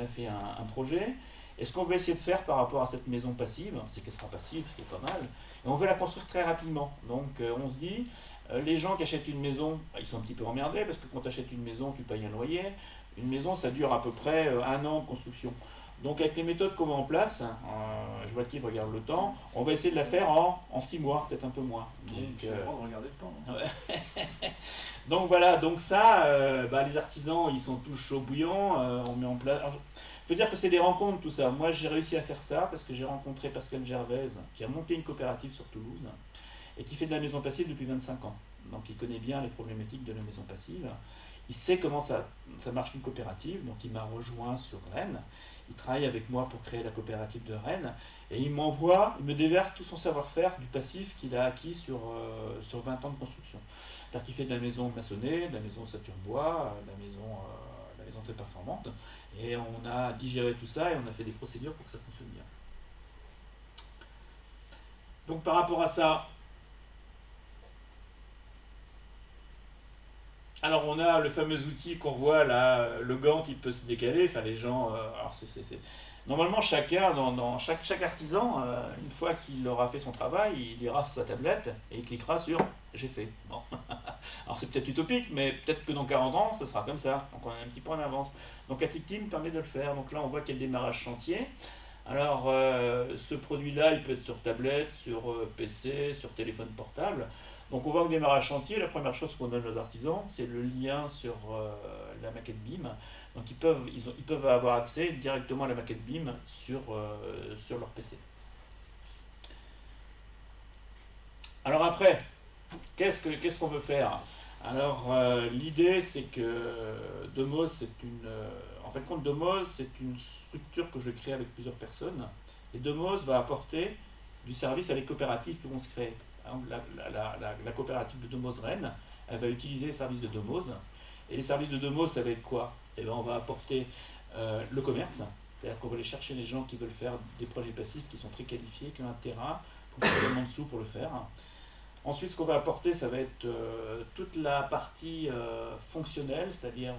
fait un projet, et ce qu'on veut essayer de faire par rapport à cette maison passive, c'est qu'elle sera passive, ce qui est pas mal, et on veut la construire très rapidement, donc on se dit, les gens qui achètent une maison, ils sont un petit peu emmerdés, parce que quand tu achètes une maison tu payes un loyer. Une maison, ça dure à peu près 1 an de construction. Donc avec les méthodes qu'on met en place, je vois qu'il regarde le temps, on va essayer de la faire en 6 mois, peut-être un peu moins. Donc, J'ai le droit de regarder le temps. Ouais. Donc voilà, donc ça, les artisans, ils sont tous chauds bouillants, on met en place... Alors, je peux dire que c'est des rencontres tout ça. Moi j'ai réussi à faire ça parce que j'ai rencontré Pascal Gervais, qui a monté une coopérative sur Toulouse, et qui fait de la maison passive depuis 25 ans. Donc il connaît bien les problématiques de la maison passive. Il sait comment ça marche une coopérative, donc il m'a rejoint sur Rennes. Il travaille avec moi pour créer la coopérative de Rennes. Et il me déverse tout son savoir-faire du passif qu'il a acquis sur 20 ans de construction. C'est-à-dire qu'il fait de la maison maçonnée, de la maison Saturne-Bois, de la maison très performante. Et on a digéré tout ça et on a fait des procédures pour que ça fonctionne bien. Donc par rapport à ça, alors on a le fameux outil qu'on voit là, le gant qui peut se décaler, enfin les gens, alors normalement chacun, dans chaque artisan, une fois qu'il aura fait son travail, il ira sur sa tablette et il cliquera sur j'ai fait. Bon. Alors c'est peut-être utopique, mais peut-être que dans 40 ans, ce sera comme ça, donc on est un petit peu en avance. Donc Attic-Team permet de le faire, donc là on voit qu'il y a le démarrage chantier. Alors ce produit-là, il peut être sur tablette, sur PC, sur téléphone portable. Donc on voit au démarrage chantier, la première chose qu'on donne aux artisans, c'est le lien sur la maquette BIM. Donc ils peuvent avoir accès directement à la maquette BIM sur leur PC. Alors après, qu'est-ce qu'on veut faire? Alors l'idée c'est que Domos en fait compte Domos c'est une structure que je crée avec plusieurs personnes, et Domos va apporter du service à les coopératives qui vont se créer. La coopérative de Domos Rennes, elle va utiliser les services de Domos. Et les services de Domos, ça va être quoi? Eh bien, on va apporter le commerce, c'est-à-dire qu'on va aller chercher les gens qui veulent faire des projets passifs, qui sont très qualifiés, qui ont un terrain, qui ont tellement de sous pour le faire. Ensuite, ce qu'on va apporter, ça va être toute la partie fonctionnelle, c'est-à-dire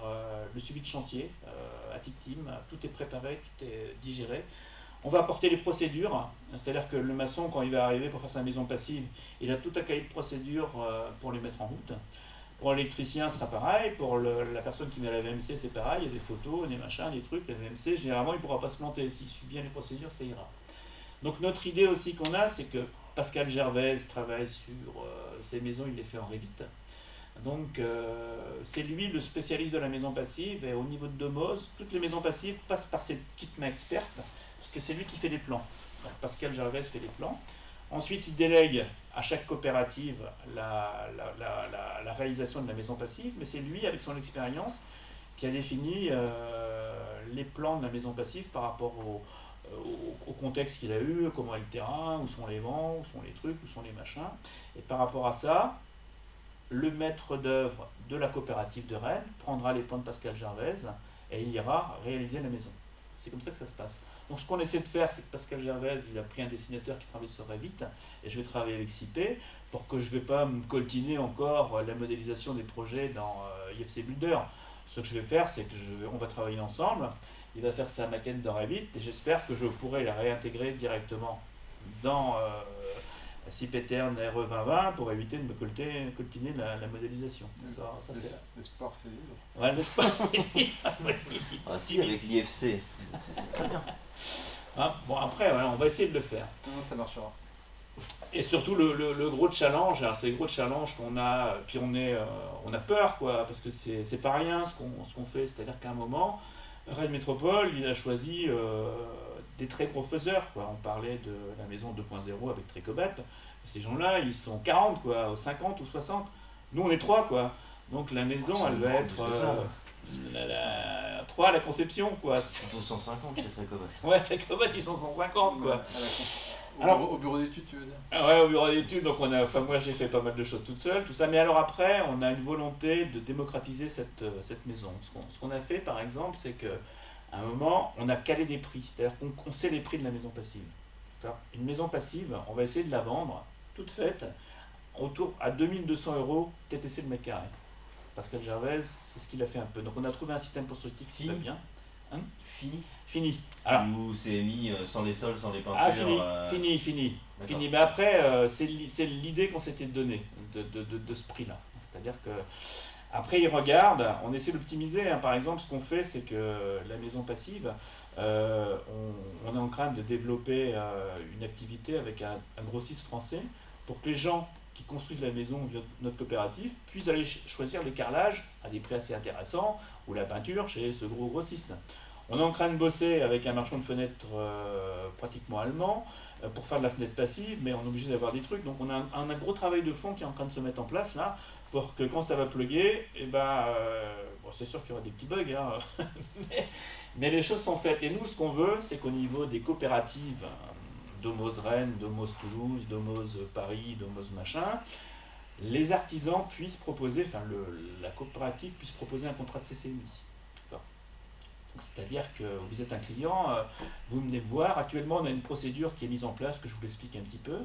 le suivi de chantier, Attic-Team, tout est préparé, tout est digéré. On va apporter les procédures, c'est-à-dire que le maçon, quand il va arriver pour faire sa maison passive, il a tout un cahier de procédures pour les mettre en route. Pour l'électricien, ce sera pareil. Pour la personne qui met la VMC, c'est pareil. Il y a des photos, des machins, des trucs. La VMC, généralement, il ne pourra pas se planter. S'il suit bien les procédures, ça ira. Donc notre idée aussi qu'on a, c'est que Pascal Gervais travaille sur ces maisons, il les fait en Revit. Donc c'est lui le spécialiste de la maison passive, et au niveau de Domos, toutes les maisons passives passent par cette petite main experte, parce que c'est lui qui fait les plans. Donc Pascal Gervais fait les plans. Ensuite, il délègue à chaque coopérative la réalisation de la maison passive, mais c'est lui, avec son expérience, qui a défini les plans de la maison passive par rapport au contexte qu'il a eu, comment est le terrain, où sont les vents, où sont les trucs, où sont les machins. Et par rapport à ça, le maître d'œuvre de la coopérative de Rennes prendra les plans de Pascal Gervaise et il ira réaliser la maison. C'est comme ça que ça se passe. Donc ce qu'on essaie de faire, c'est que Pascal Gervaise, il a pris un dessinateur qui travaille sur Revit, et je vais travailler avec CIP, pour que je ne vais pas me coltiner encore la modélisation des projets dans IFC Builder. Ce que je vais faire, c'est on va travailler ensemble, il va faire sa maquette dans Revit, et j'espère que je pourrai la réintégrer directement dans CIP-Etern RE 2020 pour éviter de me coltiner la modélisation. Ça c'est là. L'espoir fait vivre. Ouais, l'espoir. Ah si, avec l'IFC. C'est très bien. Hein, bon, après, ouais, on va essayer de le faire. Non, ça marchera. Et surtout, le gros challenge, alors c'est le gros challenge qu'on a, puis on a peur, quoi, parce que c'est pas rien ce qu'on fait. C'est-à-dire qu'à un moment, Rennes Métropole, il a choisi des très gros faiseurs, quoi. On parlait de la maison 2.0 avec Trécobat. Ces gens-là, ils sont 40, quoi, 50 ou 60. Nous, on est 3, quoi. Donc la maison, elle va être 3 à la conception, quoi. Plutôt 150 chez Trécobat. Ouais, Trécobat, ils sont 150, quoi. Alors- Au bureau d'études, tu veux dire? Ah ouais, au bureau d'études, donc moi j'ai fait pas mal de choses toute seule, tout ça. Mais alors après, on a une volonté de démocratiser cette maison. Ce qu'on a fait, par exemple, c'est que à un moment, on a calé des prix, c'est-à-dire qu'on sait les prix de la maison passive. D'accord. Une maison passive, on va essayer de la vendre toute faite autour à 2200 € TTC le mètre carré. Pascal Gervaise, c'est ce qu'il a fait un peu. Donc on a trouvé un système constructif qui va Fini. bien. Fini. Fini. Alors, Ou c'est mis sans les sols, sans les peintures. ah, fini. D'accord. Mais après, c'est l'idée qu'on s'était donnée de ce prix-là. C'est-à-dire que après, ils regardent, on essaie d'optimiser. Hein. Par exemple, ce qu'on fait, c'est que la maison passive, on est en train de développer une activité avec un grossiste français pour que les gens qui construisent la maison via notre coopérative puissent aller choisir les carrelages à des prix assez intéressants ou la peinture chez ce gros grossiste. On est en train de bosser avec un marchand de fenêtres pratiquement allemand pour faire de la fenêtre passive, mais on est obligé d'avoir des trucs. Donc on a un gros travail de fond qui est en train de se mettre en place là, pour que quand ça va plugger, bon, c'est sûr qu'il y aura des petits bugs, hein, mais les choses sont faites. Et nous, ce qu'on veut, c'est qu'au niveau des coopératives, Domos Rennes, Domos Toulouse, Domos Paris, Domos machin, les artisans puissent proposer, la coopérative puisse proposer un contrat de CCI. C'est-à-dire que vous êtes un client, vous venez me voir, actuellement on a une procédure qui est mise en place, que je vous l'explique un petit peu.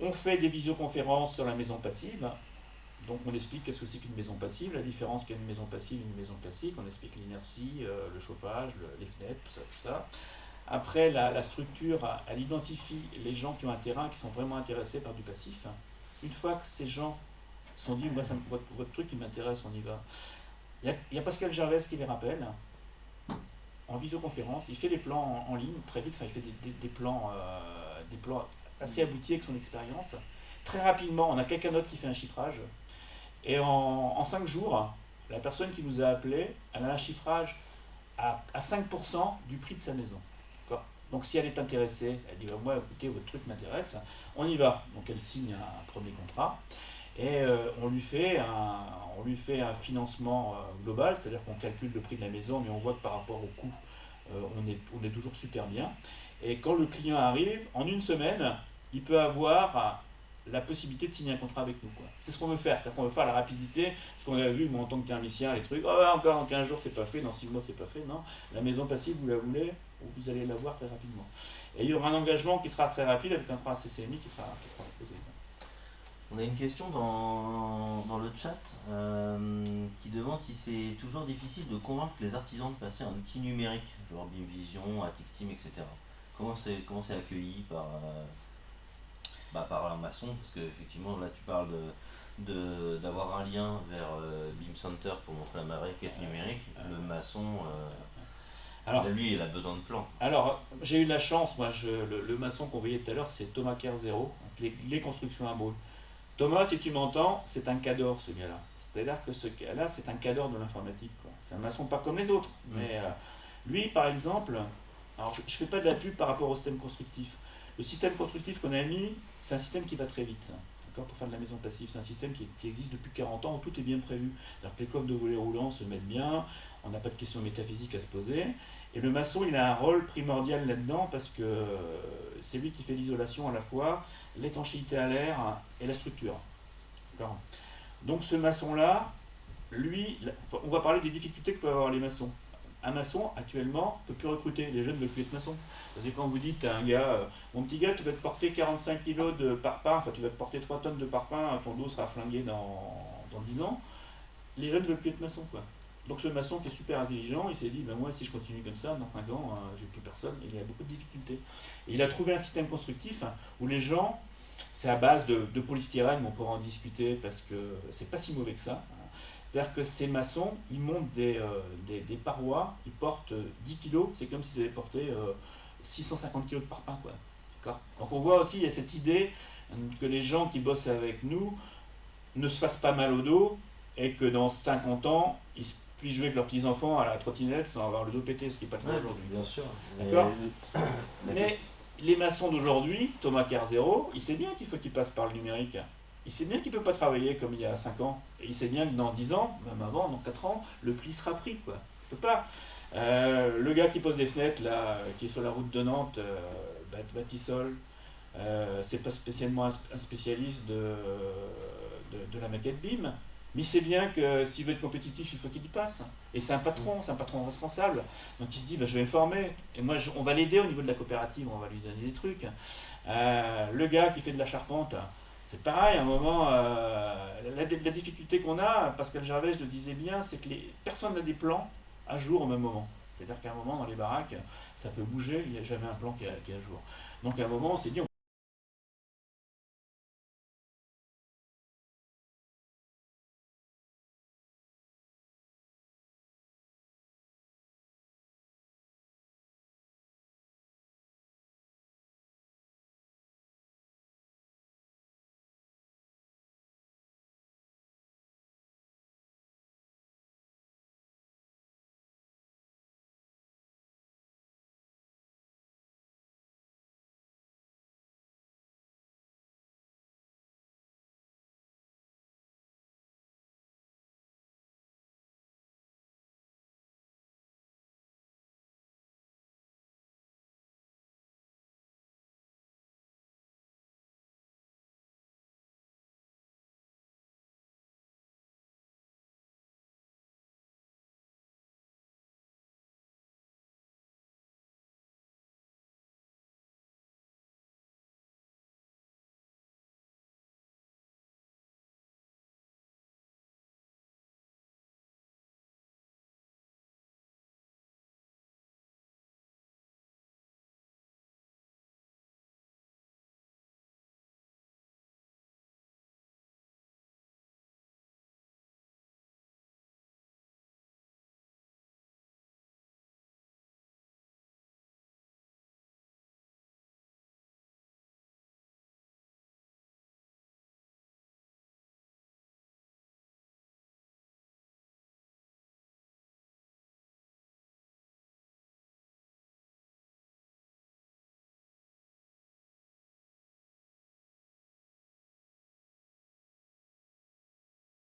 On fait des visioconférences sur la maison passive, donc on explique qu'est-ce que c'est qu'une maison passive, la différence qu'il y a une maison passive et une maison classique, on explique l'inertie, le chauffage, les fenêtres, tout ça. Après, la structure, elle identifie les gens qui ont un terrain, qui sont vraiment intéressés par du passif. Une fois que ces gens se sont dit, moi, votre truc qui m'intéresse, on y va. Il y a Pascal Gervaise qui les rappelle, en visioconférence, il fait les plans en ligne, très vite, il fait des plans assez aboutis avec son expérience. Très rapidement, on a quelqu'un d'autre qui fait un chiffrage, et en 5 jours, la personne qui nous a appelé, elle a un chiffrage à 5% du prix de sa maison. Donc si elle est intéressée, elle dit moi écoutez votre truc m'intéresse, on y va. Donc elle signe un premier contrat et on lui fait un financement global, c'est-à-dire qu'on calcule le prix de la maison, mais on voit que par rapport au coût, on est toujours super bien. Et quand le client arrive, en une semaine, il peut avoir la possibilité de signer un contrat avec nous, quoi. C'est ce qu'on veut faire, c'est-à-dire qu'on veut faire la rapidité, parce qu'on a vu, moi en tant que thermicien, les trucs, oh, encore en 15 jours c'est pas fait, dans 6 mois c'est pas fait, non. La maison passive, vous la voulez, vous allez la voir très rapidement. Et il y aura un engagement qui sera très rapide avec un contrat CCMI qui sera exposé. On a une question dans le chat qui demande si c'est toujours difficile de convaincre les artisans de passer à un outil numérique, genre BIMvision, ATIC-TIM, etc. Comment c'est accueilli par un maçon, parce qu'effectivement là tu parles d'avoir un lien vers BIM Center pour montrer la maquette numérique. Le maçon, Alors, lui il a besoin de plans. Alors j'ai eu la chance, moi le maçon qu'on voyait tout à l'heure c'est Thomas Kerzero, les constructions à brûle. Thomas, si tu m'entends, c'est un cador ce gars-là. C'est-à-dire que ce gars-là c'est un cador de l'informatique, quoi. C'est un maçon pas comme les autres, mais lui par exemple, alors je fais pas de la pub par rapport au système constructif. Le système constructif qu'on a mis, c'est un système qui va très vite, d'accord, pour faire de la maison passive. C'est un système qui existe depuis 40 ans, où tout est bien prévu. C'est-à-dire que les coffres de volets roulants se mettent bien, on n'a pas de questions métaphysiques à se poser. Et le maçon, il a un rôle primordial là-dedans, parce que c'est lui qui fait l'isolation à la fois, l'étanchéité à l'air et la structure. D'accord. Donc ce maçon-là, lui, on va parler des difficultés que peuvent avoir les maçons. Un maçon, actuellement, ne peut plus recruter. Les jeunes ne veulent plus être maçons. C'est-à-dire quand vous dites à un gars, mon petit gars, tu vas te porter 45 kilos de parpaing, enfin tu vas te porter 3 tonnes de parpaing, ton dos sera flingué dans 10 ans, les jeunes ne veulent plus être maçons, quoi. Donc ce maçon qui est super intelligent, il s'est dit, ben moi si je continue comme ça, dans 5 ans, j'ai plus personne, et il a beaucoup de difficultés. Et il a trouvé un système constructif où les gens, c'est à base de polystyrène, mais on pourra en discuter parce que c'est pas si mauvais que ça. C'est-à-dire que ces maçons, ils montent des parois, ils portent 10 kilos, c'est comme s'ils avaient porté 650 kilos de parpaing, quoi. D'accord. Donc on voit aussi, il y a cette idée que les gens qui bossent avec nous ne se fassent pas mal au dos et que dans 50 ans, ils puissent jouer avec leurs petits-enfants à la trottinette sans avoir le dos pété, ce qui n'est pas le cas Ouais, aujourd'hui. bien sûr. D'accord. Mais les maçons d'aujourd'hui, Thomas Carzero, il sait bien qu'il faut qu'il passe par le numérique. Il sait bien qu'il ne peut pas travailler comme il y a 5 ans. Et il sait bien que dans 10 ans, même avant, dans 4 ans, le pli sera pris, quoi. Il ne peut pas. Le gars qui pose des fenêtres, là, qui est sur la route de Nantes, Batisol, c'est pas spécialement un spécialiste de la maquette BIM, mais il sait bien que s'il veut être compétitif, il faut qu'il y passe. Et c'est un patron responsable. Donc il se dit, je vais me former. Et moi, on va l'aider au niveau de la coopérative, on va lui donner des trucs. Le gars qui fait de la charpente, c'est pareil, à un moment, la difficulté qu'on a, Pascal Gervais le disait bien, c'est que personne n'a des plans à jour au même moment. C'est-à-dire qu'à un moment, dans les baraques, ça peut bouger, il n'y a jamais un plan qui est à jour. Donc à un moment, on s'est dit, on